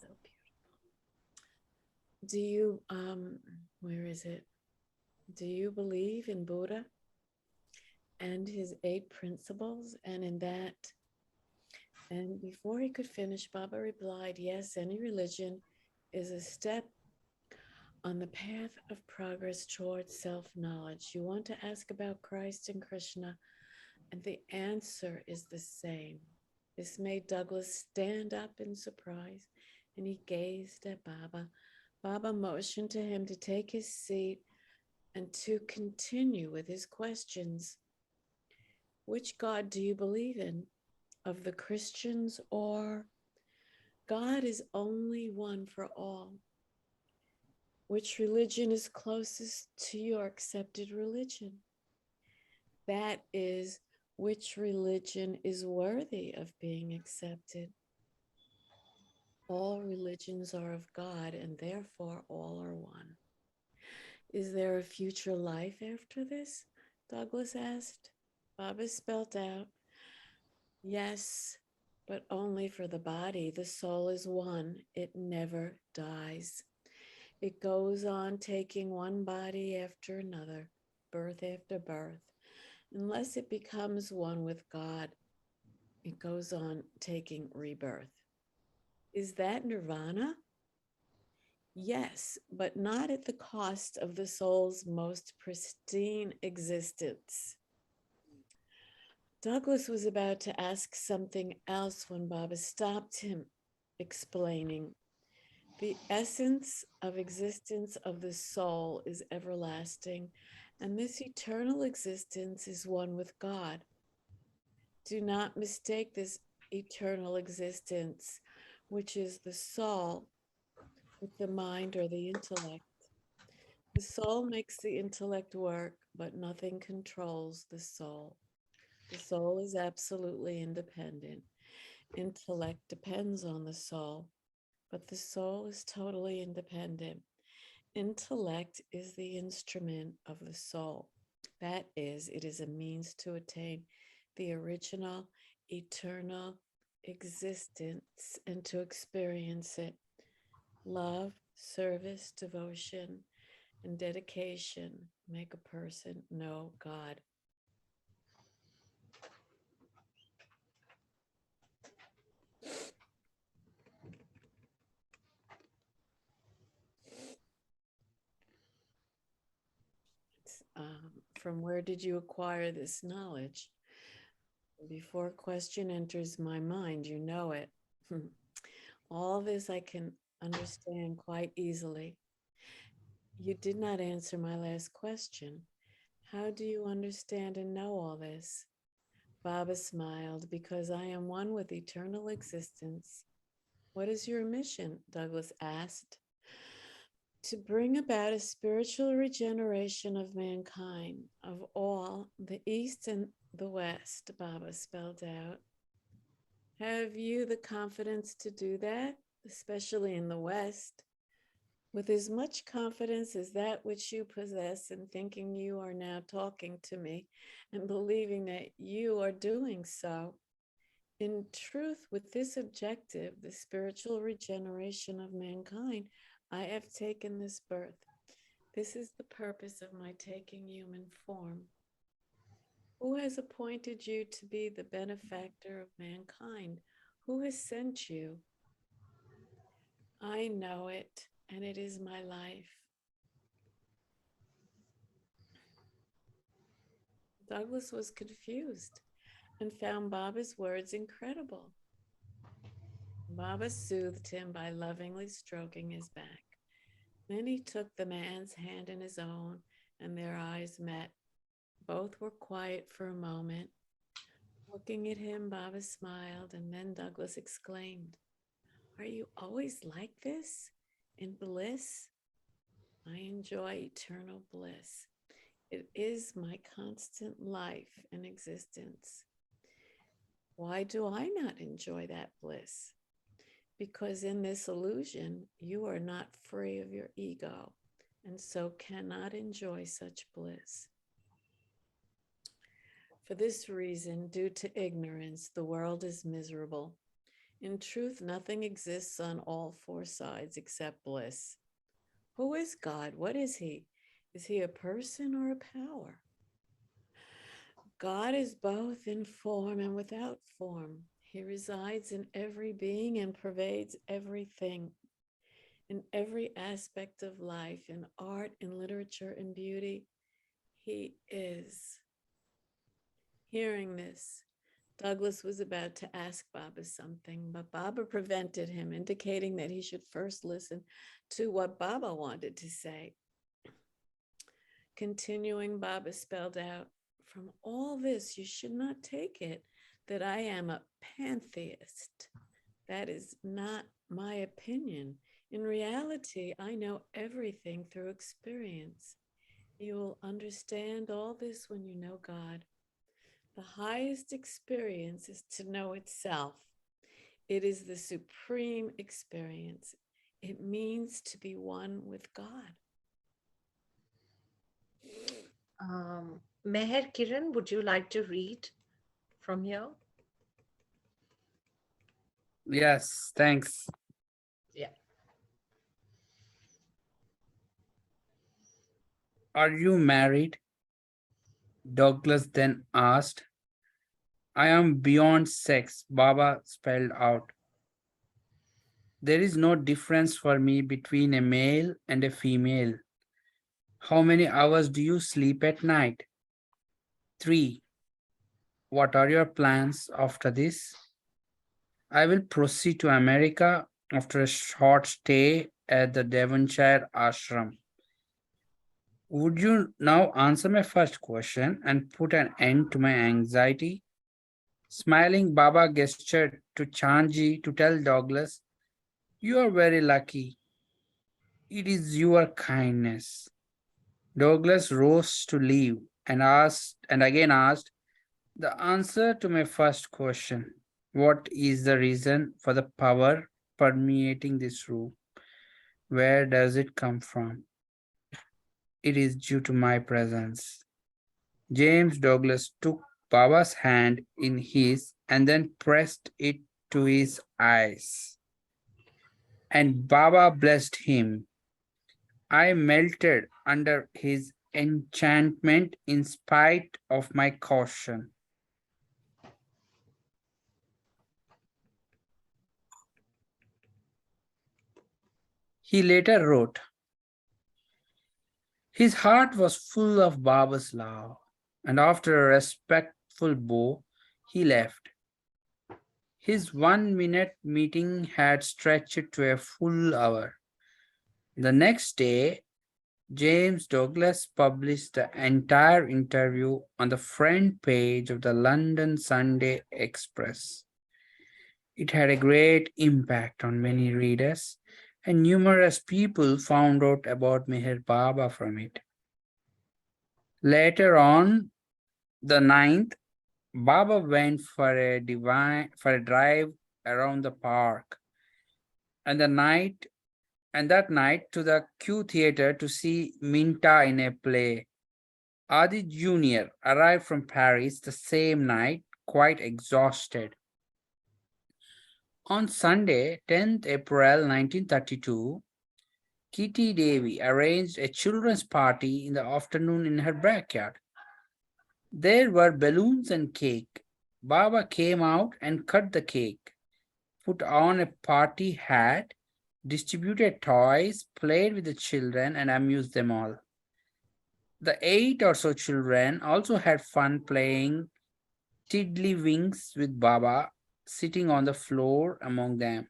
So beautiful. Do you, where is it? Do you believe in Buddha and his 8 principles? And in that, and before he could finish, Baba replied, "Yes, any religion is a step on the path of progress towards self-knowledge. You want to ask about Christ and Krishna, and the answer is the same." This made Douglas stand up in surprise, and he gazed at Baba. Baba motioned to him to take his seat and to continue with his questions. "Which God do you believe in? Of the Christians or—" "God is only one for all." "Which religion is closest to your accepted religion?" "That is, which religion is worthy of being accepted." "All religions are of God, and therefore all are one." "Is there a future life after this?" Douglas asked. Baba spelt out, "Yes, but only for the body. The soul is one. It never dies. It goes on taking one body after another, birth after birth. Unless it becomes one with God, it goes on taking rebirth." "Is that nirvana?" "Yes, but not at the cost of the soul's most pristine existence." Douglas was about to ask something else when Baba stopped him, explaining, the essence of existence of the soul is everlasting, and this eternal existence is one with God. Do not mistake this eternal existence, which is the soul, with the mind or the intellect. The soul makes the intellect work, but nothing controls the soul. The soul is absolutely independent. Intellect depends on the soul, but the soul is totally independent. Intellect is the instrument of the soul. That is, it is a means to attain the original, eternal existence and to experience it. Love, service, devotion, and dedication make a person know God. From where did you acquire this knowledge? Before a question enters my mind, you know it. All this I can understand quite easily. You did not answer my last question. How do you understand and know all this? Baba smiled, because I am one with eternal existence. What is your mission? Douglas asked. To bring about a spiritual regeneration of mankind, of all, the East and the West, Baba spelled out. Have you the confidence to do that, especially in the West? With as much confidence as that which you possess in thinking you are now talking to me and believing that you are doing so. In truth, with this objective, the spiritual regeneration of mankind, I have taken this birth. This is the purpose of my taking human form. Who has appointed you to be the benefactor of mankind? Who has sent you? I know it, and it is my life. Douglas was confused and found Baba's words incredible. Baba soothed him by lovingly stroking his back. Then he took the man's hand in his own, and their eyes met. Both were quiet for a moment. Looking at him, Baba smiled, and then Douglas exclaimed, "Are you always like this, in bliss?" I enjoy eternal bliss. It is my constant life and existence. Why do I not enjoy that bliss? Because in this illusion, you are not free of your ego, and so cannot enjoy such bliss. For this reason, due to ignorance, the world is miserable. In truth, nothing exists on all four sides except bliss. Who is God? What is he? Is he a person or a power? God is both in form and without form. He resides in every being and pervades everything. In every aspect of life, in art, in literature, in beauty, he is. Hearing this, Douglas was about to ask Baba something, but Baba prevented him, indicating that he should first listen to what Baba wanted to say. Continuing, Baba spelled out, from all this, you should not take it that I am a pantheist. That is not my opinion. In reality, I know everything through experience. You will understand all this when you know God. The highest experience is to know itself. It is the supreme experience. It means to be one with God. Meher, Kiran, would you like to read from here? Yes, thanks. Yeah. Are you married? Douglas then asked. I am beyond sex, Baba spelled out. There is no difference for me between a male and a female. How many hours do you sleep at night? 3. what are your plans after this? I will proceed to America after a short stay at the Devonshire ashram. Would you now answer my first question and put an end to my anxiety? Smiling, Baba gestured to Chanji to tell Douglas, "You are very lucky. It is your kindness." Douglas rose to leave and again asked, "The answer to my first question. What is the reason for the power permeating this room? Where does it come from?" "It is due to my presence." James Douglas took Baba's hand in his and then pressed it to his eyes. And Baba blessed him. I melted under his enchantment in spite of my caution. He later wrote, his heart was full of Baba's love, and after a respectful bow, he left. His 1 minute meeting had stretched to a full hour. The next day, James Douglas published the entire interview on the front page of the London Sunday Express. It had a great impact on many readers, and numerous people found out about Meher Baba from it. Later on, the 9th, Baba went for a drive around the park, and that night to the Q Theatre to see Minta in a play. Adi Jr. arrived from Paris the same night, quite exhausted. On Sunday, 10th April 1932, Kitty Devi arranged a children's party in the afternoon in her backyard. There were balloons and cake. Baba came out and cut the cake, put on a party hat, distributed toys, played with the children, and amused them all. The 8 or so children also had fun playing tiddlywinks with Baba, sitting on the floor among them.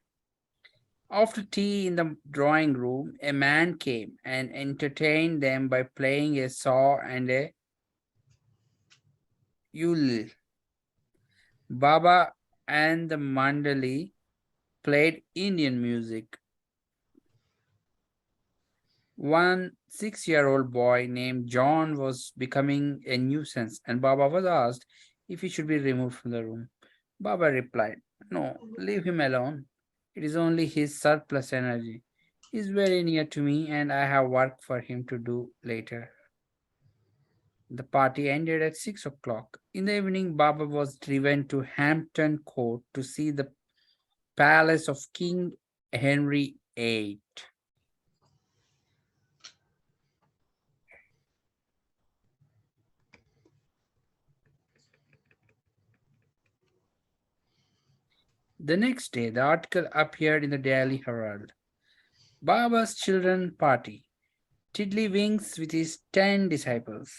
After tea in the drawing room, a man came and entertained them by playing a saw and a ukulele. Baba and the mandali played Indian music. One 6-year-old boy named John was becoming a nuisance, and Baba was asked if he should be removed from the room. Baba replied, "No, leave him alone. It is only his surplus energy. He is very near to me, and I have work for him to do later." The party ended at 6 o'clock. In the evening, Baba was driven to Hampton Court to see the palace of King Henry VIII. The next day, the article appeared in the Daily Herald. Baba's children party. Tiddlywinks with his 10 disciples.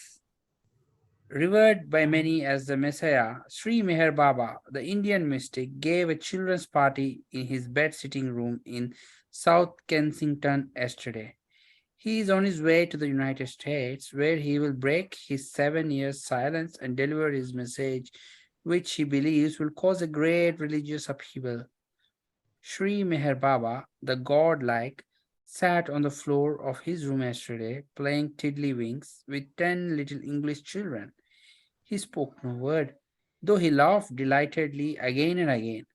Revered by many as the Messiah, Sri Meher Baba, the Indian mystic, gave a children's party in his bed-sitting room in South Kensington yesterday. He is on his way to the United States, where he will break his 7 years silence and deliver his message, which he believes will cause a great religious upheaval. Sri Meher Baba, the godlike, sat on the floor of his room yesterday, playing tiddlywinks with 10 little English children. He spoke no word, though he laughed delightedly again and again.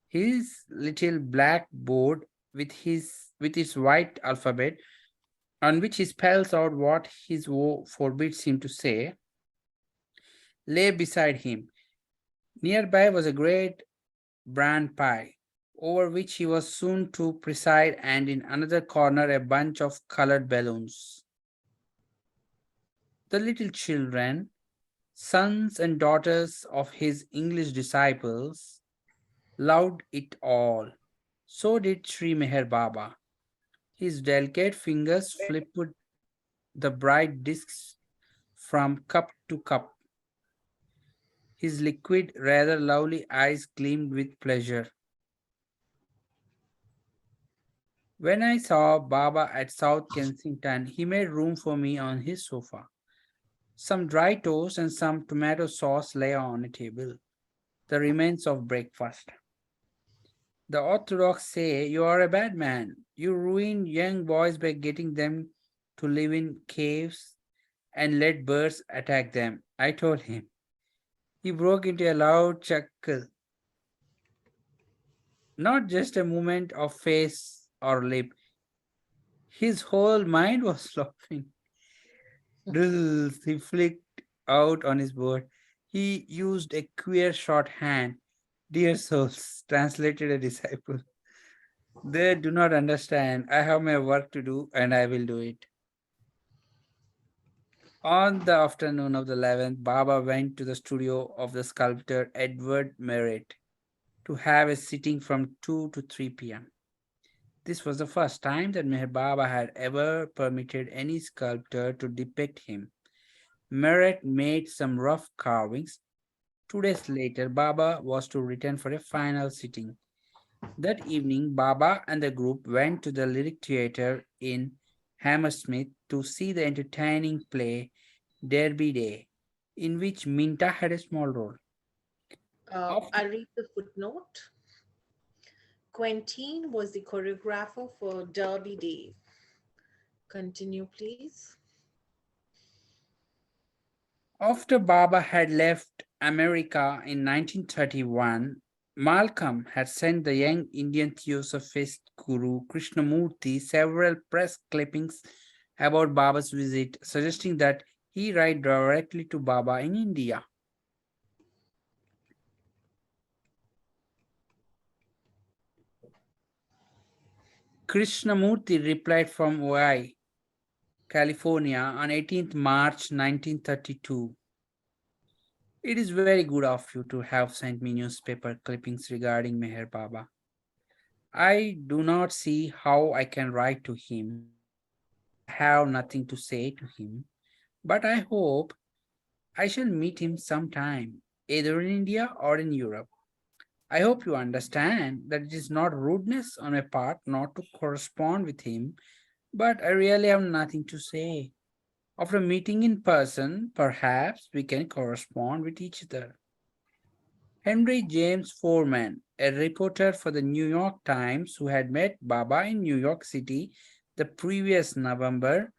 His little black board with its white alphabet, on which he spells out what his woe forbids him to say, lay beside him. Nearby was a great bran pie, over which he was soon to preside, and in another corner a bunch of colored balloons. The little children, sons and daughters of his English disciples, loved it all. So did Sri Meher Baba. His delicate fingers flipped the bright discs from cup to cup. His liquid, rather lovely eyes gleamed with pleasure. When I saw Baba at South Kensington, he made room for me on his sofa. Some dry toast and some tomato sauce lay on a table, the remains of breakfast. The orthodox say you are a bad man. You ruin young boys by getting them to live in caves and let birds attack them. I told him. He broke into a loud chuckle, not just a movement of face or lip. His whole mind was laughing. Drills, he flicked out on his board. He used a queer shorthand. Dear souls, translated a disciple. They do not understand. I have my work to do and I will do it. On the afternoon of the 11th, Baba went to the studio of the sculptor Edward Merritt to have a sitting from 2 to 3 p.m. This was the first time that Meher Baba had ever permitted any sculptor to depict him. Merritt made some rough carvings. 2 days later, Baba was to return for a final sitting. That evening, Baba and the group went to the Lyric Theatre in Hammersmith to see the entertaining play Derby Day, in which Minta had a small role. After, I read the footnote. Quentin was the choreographer for Derby Day. Continue, please. after Baba had left America in 1931, Malcolm had sent the young Indian Theosophist Guru Krishnamurti several press clippings about Baba's visit, suggesting that he write directly to Baba in India. Krishnamurti replied from Ojai, California on 18th March 1932. It is very good of you to have sent me newspaper clippings regarding Meher Baba. I do not see how I can write to him, as I have nothing to say to him, but I hope I shall meet him sometime, either in India or in Europe. I hope you understand that it is not rudeness on my part not to correspond with him, but I really have nothing to say. After meeting in person, perhaps we can correspond with each other. Henry James Foreman, a reporter for the New York Times who had met Baba in New York City the previous November,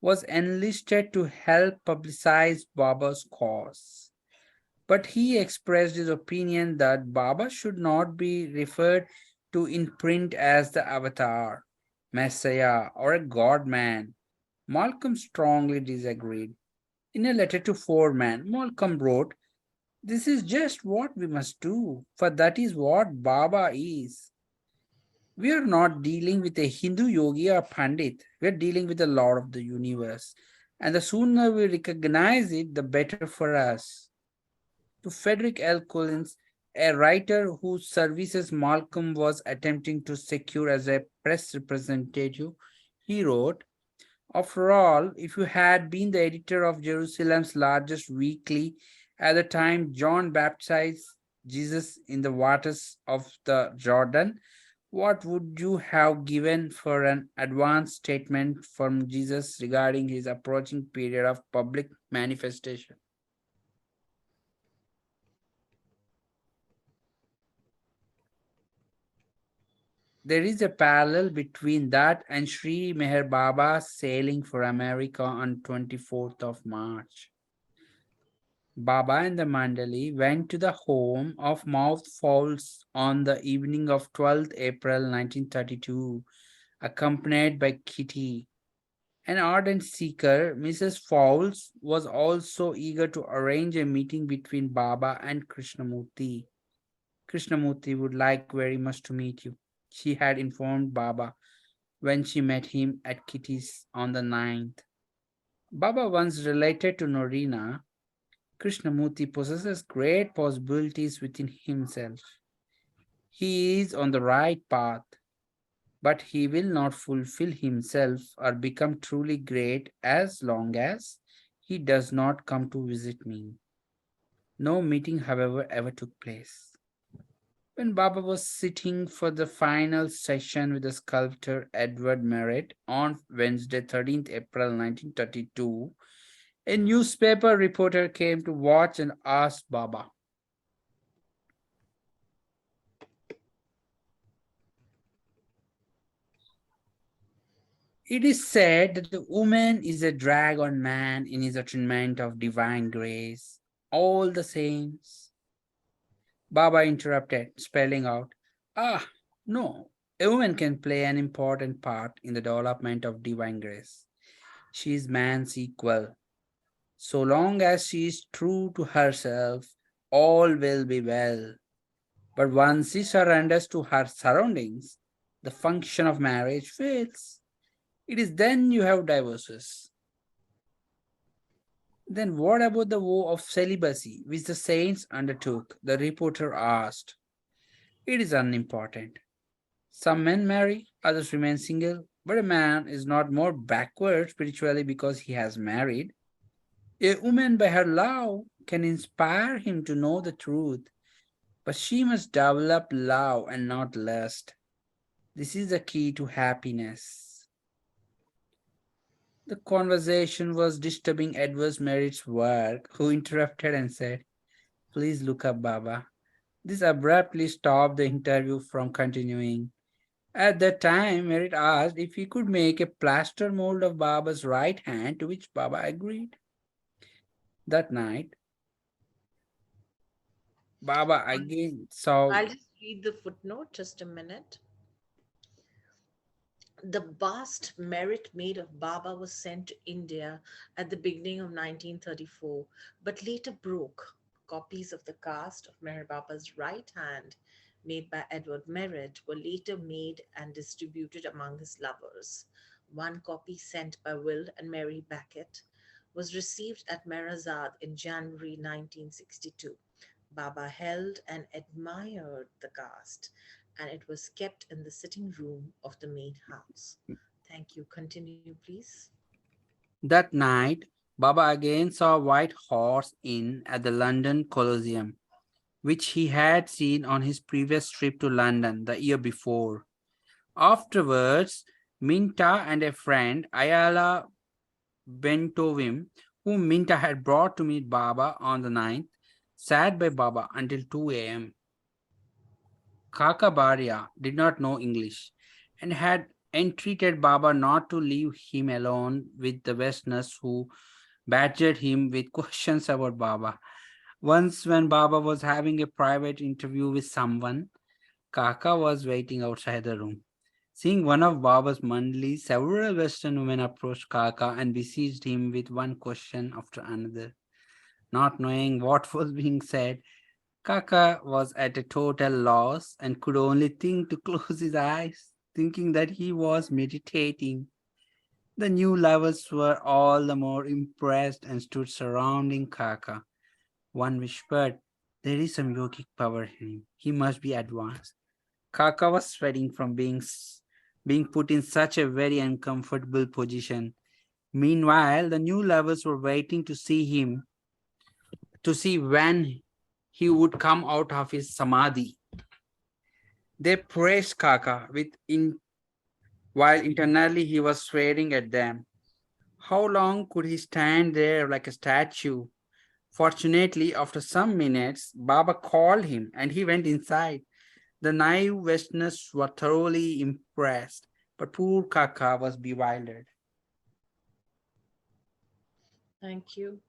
was enlisted to help publicize Baba's cause. But he expressed his opinion that Baba should not be referred to in print as the Avatar, Messiah, or a God man. Malcolm strongly disagreed. In a letter to Foreman, Malcolm wrote, "This is just what we must do, for that is what Baba is. We are not dealing with a Hindu yogi or Pandit, we are dealing with the Lord of the universe. And the sooner we recognize it, the better for us." To Frederick L. Collins, a writer whose services Malcolm was attempting to secure as a press representative, he wrote, "After all, if you had been the editor of Jerusalem's largest weekly at the time John baptized Jesus in the waters of the Jordan, what would you have given for an advance statement from Jesus regarding his approaching period of public manifestation?" There is a parallel between that and Sri Meher Baba sailing for America on 24th of March. Baba and the Mandali went to the home of Mouth Fowls on the evening of 12th April 1932, accompanied by Kitty. An ardent seeker, Mrs. Fowles was also eager to arrange a meeting between Baba and Krishnamurti. "Krishnamurti would like very much to meet you," she had informed Baba when she met him at Kitty's on the 9th. Baba once related to Norina, "Krishnamurti possesses great possibilities within himself. He is on the right path, but he will not fulfill himself or become truly great as long as he does not come to visit me." No meeting, however, ever took place. When Baba was sitting for the final session with the sculptor Edward Merritt on Wednesday, 13th April 1932, a newspaper reporter came to watch and asked Baba, "It is said that the woman is a drag on man in his attainment of divine grace. All the saints." Baba interrupted, spelling out, "Ah, no, a woman can play an important part in the development of divine grace. She is man's equal. So long as she is true to herself, all will be well. But once she surrenders to her surroundings, the function of marriage fails. It is then you have divorces." "Then what about the vow of celibacy which the saints undertook?" the reporter asked. "It is unimportant. Some men marry, others remain single, but a man is not more backward spiritually because he has married. A woman by her love can inspire him to know the truth, but she must develop love and not lust. This is the key to happiness." The conversation was disturbing Edward Merritt's work, who interrupted and said, "Please look up, Baba." This abruptly stopped the interview from continuing. At that time, Merritt asked if he could make a plaster mold of Baba's right hand, to which Baba agreed. That night, Baba again saw. I'll just read the footnote, just a minute. The vast merit made of Baba was sent to India at the beginning of 1934, but later broke. Copies of the cast of Meher Baba's right hand, made by Edward Merritt, were later made and distributed among his lovers. One copy, sent by Will and Mary Beckett, was received at Meherazad in January 1962. Baba held and admired the cast, and it was kept in the sitting room of the main house. Thank you. Continue, please. That night, Baba again saw a white horse inn at the London Colosseum, which he had seen on his previous trip to London the year before. Afterwards, Minta and a friend, Ayala Bentovim, whom Minta had brought to meet Baba on the 9th, sat by Baba until 2 a.m. Kaka Baria did not know English and had entreated Baba not to leave him alone with the Westerners who badgered him with questions about Baba. Once, when Baba was having a private interview with someone, Kaka was waiting outside the room. Seeing one of Baba's mandlis, several Western women approached Kaka and besieged him with one question after another. Not knowing what was being said, Kaka was at a total loss and could only think to close his eyes, thinking that he was meditating. The new lovers were all the more impressed and stood surrounding Kaka. One whispered, "There is some yogic power in him. He must be advanced." Kaka was sweating from being put in such a very uncomfortable position. Meanwhile, the new lovers were waiting to see when he would come out of his samadhi. They praised Kaka while internally he was swearing at them. How long could he stand there like a statue? Fortunately, after some minutes, Baba called him and he went inside. The naive Westerners were thoroughly impressed, but poor Kaka was bewildered. Thank you.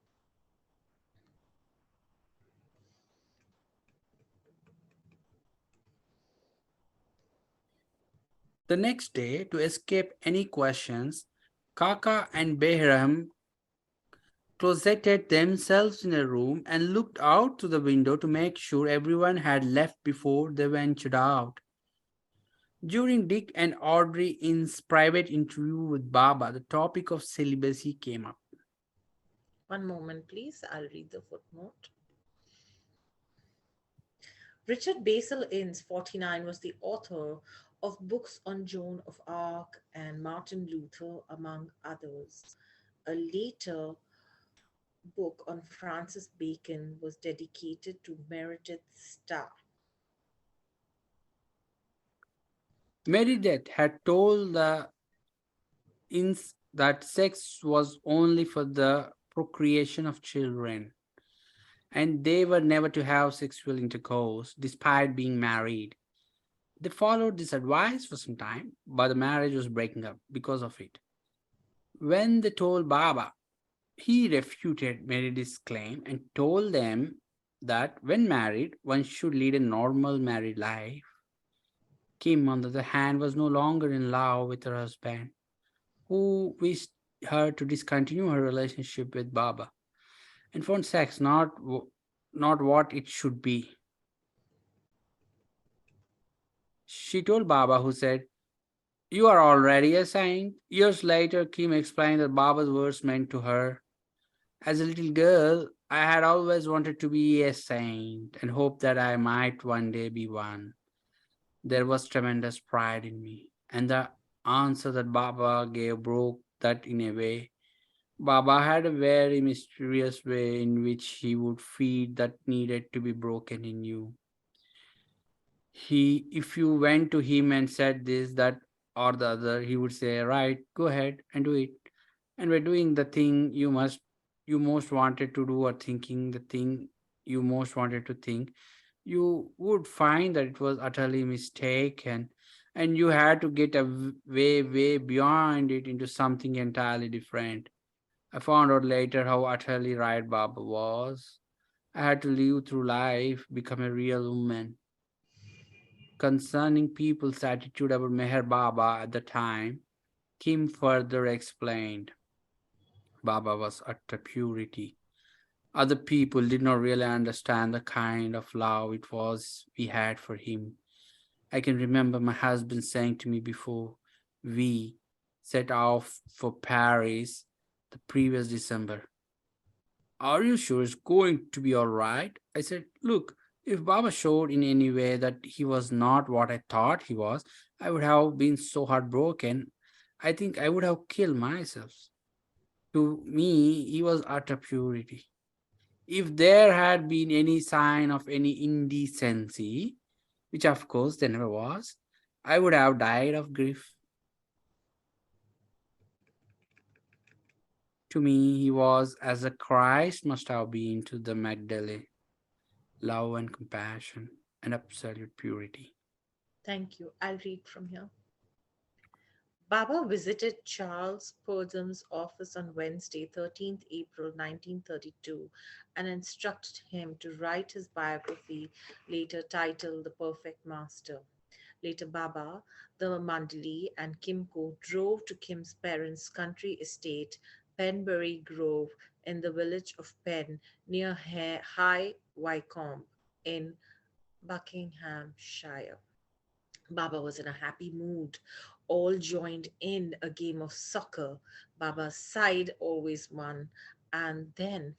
The next day, to escape any questions, Kaka and Behram closeted themselves in a room and looked out through the window to make sure everyone had left before they ventured out. During Dick and Audrey's private interview with Baba, the topic of celibacy came up. One moment, please. I'll read the footnote. Richard Basil Innes, 49, was the author of books on Joan of Arc and Martin Luther, among others. A later book on Francis Bacon was dedicated to Meredith Starr. Meredith had told the inns that sex was only for the procreation of children, and they were never to have sexual intercourse despite being married. They followed this advice for some time, but the marriage was breaking up because of it. When they told Baba, he refuted Meredith's claim and told them that when married, one should lead a normal married life. Kim, on the other hand, was no longer in love with her husband, who wished her to discontinue her relationship with Baba and found sex not what it should be. She told Baba, who said, "You are already a saint." Years later, Kim explained that Baba's words meant to her. As a little girl, I had always wanted to be a saint and hoped that I might one day be one. There was tremendous pride in me, and the answer that Baba gave broke that in a way. Baba had a very mysterious way in which he would feed that needed to be broken in you. If you went to him and said this, that, or the other, he would say, "Right, go ahead and do it." And by doing the thing you most wanted to do, or thinking the thing you most wanted to think, you would find that it was utterly mistaken, and you had to get way beyond it into something entirely different. I found out later how utterly right Baba was. I had to live through life, become a real woman. Concerning people's attitude about Meher Baba at the time, Kim further explained, Baba was utter purity. Other people did not really understand the kind of love it was we had for him. I can remember my husband saying to me before we set off for Paris the previous December, "Are you sure it's going to be all right?" I said, "Look, if Baba showed in any way that he was not what I thought he was, I would have been so heartbroken. I think I would have killed myself." To me, he was utter purity. If there had been any sign of any indecency, which of course there never was, I would have died of grief. To me, he was as a Christ must have been to the Magdalene, love and compassion and absolute purity. Thank you. I'll read from here. Baba visited Charles Purdham's office on Wednesday, 13th April 1932, and instructed him to write his biography, later titled The Perfect Master. Later, Baba, the Mandali, and Kimco drove to Kim's parents' country estate, Penbury Grove, in the village of Penn, near High Wycombe, in Buckinghamshire. Baba was in a happy mood. All joined in a game of soccer. Baba's side always won. And then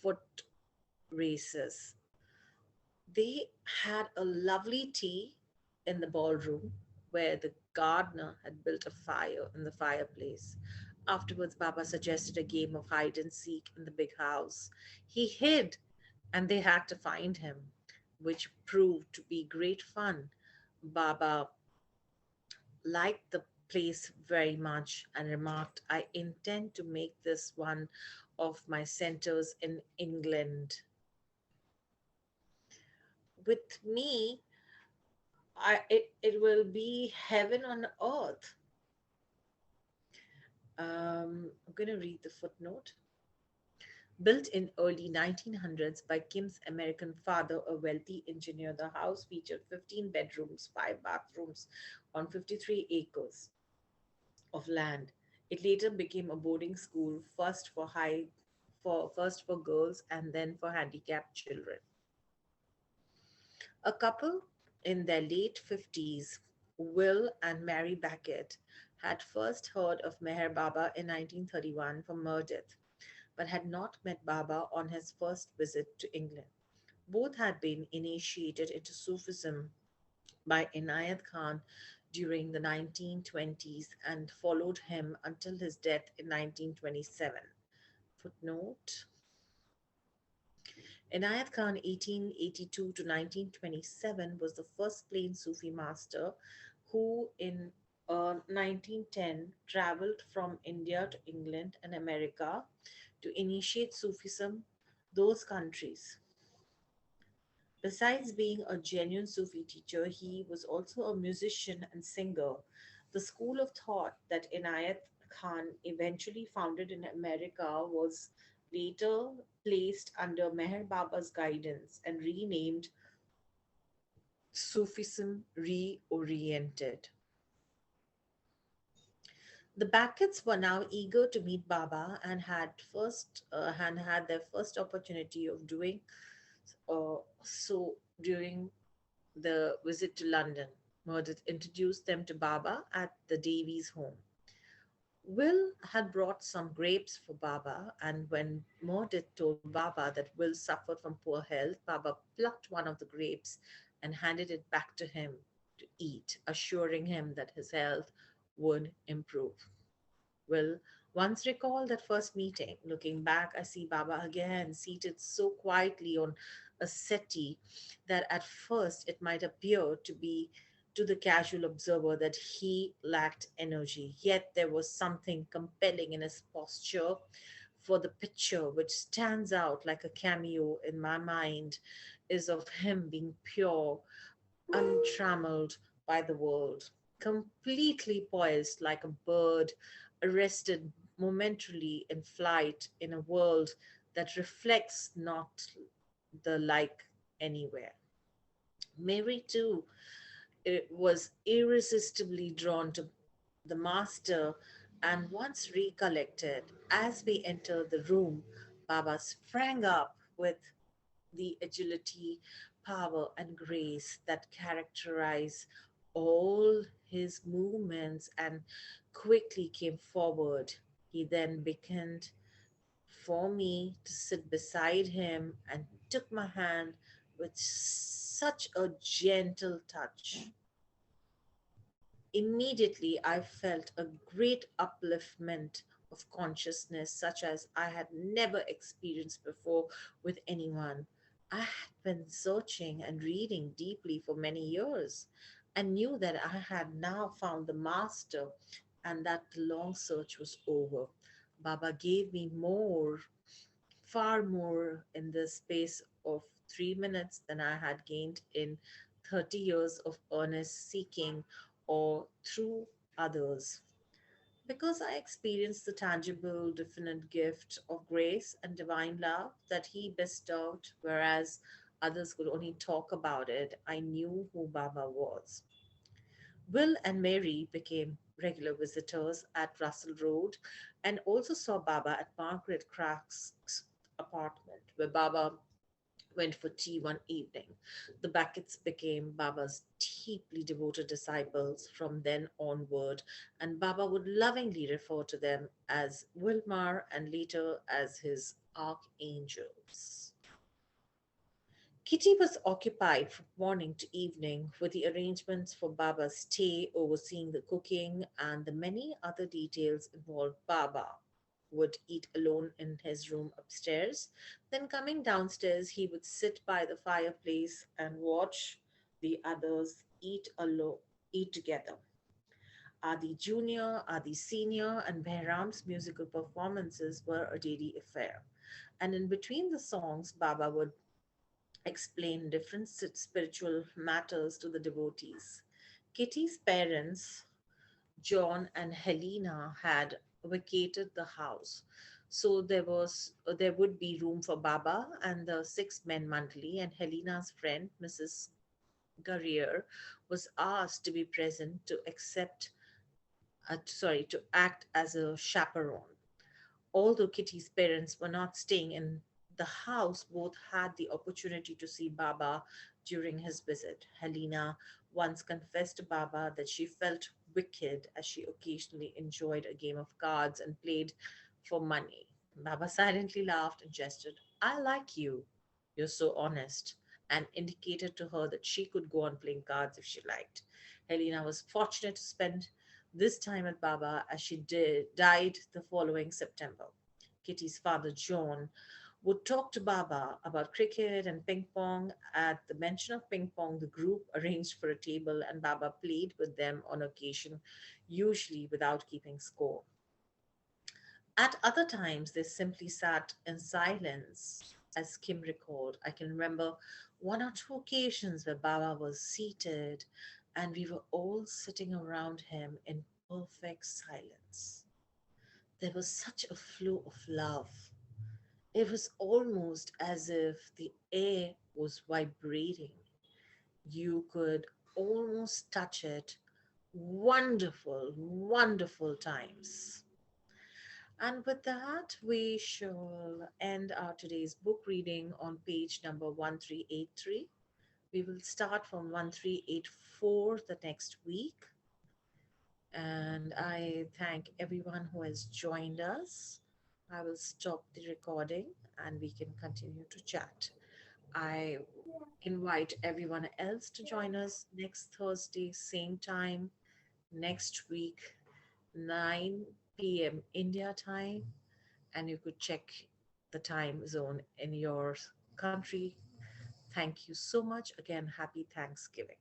foot races. They had a lovely tea in the ballroom where the gardener had built a fire in the fireplace. Afterwards, Baba suggested a game of hide and seek in the big house. He hid, and they had to find him, which proved to be great fun. Baba liked the place very much and remarked, "I intend to make this one of my centers in England. With me, it will be heaven on earth." I'm going to read the footnote. Built in early 1900s by Kim's American father, a wealthy engineer, the house featured 15 bedrooms, 5 bathrooms on 53 acres of land. It later became a boarding school, first for girls and then for handicapped children. A couple in their late 50s, Will and Mary Beckett, had first heard of Meher Baba in 1931 from Meredith, but had not met Baba on his first visit to England. Both had been initiated into Sufism by Inayat Khan during the 1920s and followed him until his death in 1927. Footnote. Inayat Khan, 1882 to 1927, was the first plain Sufi master who, in 1910, traveled from India to England and America to initiate Sufism those countries. Besides being a genuine Sufi teacher, he was also a musician and singer. The school of thought that Inayat Khan eventually founded in America was later placed under Meher Baba's guidance and renamed Sufism Reoriented. The Backets were now eager to meet Baba and had their first opportunity of doing so during the visit to London. Murdet introduced them to Baba at the Davies home. Will had brought some grapes for Baba, and when Murdet told Baba that Will suffered from poor health, Baba plucked one of the grapes and handed it back to him to eat, assuring him that his health would improve. Will once recalled that first meeting. Looking back, I see Baba again, seated so quietly on a settee that at first it might appear to be to the casual observer that he lacked energy. Yet there was something compelling in his posture, for the picture which stands out like a cameo in my mind is of him being pure, untrammeled by the world, completely poised like a bird arrested momentarily in flight in a world that reflects not the like anywhere. Mary, too, was irresistibly drawn to the master and once recollected as we entered the room, Baba sprang up with the agility, power, and grace that characterize all his movements and quickly came forward. He then beckoned for me to sit beside him and took my hand with such a gentle touch. Immediately, I felt a great upliftment of consciousness, such as I had never experienced before with anyone. I had been searching and reading deeply for many years and knew that I had now found the master and that the long search was over. Baba gave me more, far more in the space of 3 minutes than I had gained in 30 years of earnest seeking or through others. Because I experienced the tangible, definite gift of grace and divine love that he bestowed, whereas others could only talk about it, I knew who Baba was. Will and Mary became regular visitors at Russell Road and also saw Baba at Margaret Crack's apartment, where Baba went for tea one evening. The Backets became Baba's deeply devoted disciples from then onward, and Baba would lovingly refer to them as Wilmar and later as his archangels. Kitty was occupied from morning to evening with the arrangements for Baba's stay, overseeing the cooking and the many other details involved. Baba would eat alone in his room upstairs. Then, coming downstairs, he would sit by the fireplace and watch the others eat together. Adi Junior, Adi Senior, and Behram's musical performances were a daily affair. And in between the songs, Baba would explain different spiritual matters to the devotees. Kitty's parents, John and Helena, had vacated the house. So there would be room for Baba and the six men monthly, and Helena's friend, Mrs. Garrier, was asked to be present to to act as a chaperone. Although Kitty's parents were not staying in the house, both had the opportunity to see Baba during his visit. Helena once confessed to Baba that she felt wicked as she occasionally enjoyed a game of cards and played for money. Baba silently laughed and gestured, I like you. You're so honest, and indicated to her that she could go on playing cards if she liked. Helena was fortunate to spend this time at Baba as she died the following September. Kitty's father, John, would talk to Baba about cricket and ping pong. At the mention of ping pong, the group arranged for a table and Baba played with them on occasion, usually without keeping score. At other times, they simply sat in silence, as Kim recalled. I can remember one or two occasions where Baba was seated and we were all sitting around him in perfect silence. There was such a flow of love. It was almost as if the air was vibrating. You could almost touch it. Wonderful, wonderful times. And with that, we shall end our today's book reading on page number 1383. We will start from 1384 the next week. And I thank everyone who has joined us. I will stop the recording and we can continue to chat. I invite everyone else to join us next Thursday, same time, next week, 9 p.m. India time. And you could check the time zone in your country. Thank you so much. Again, happy Thanksgiving.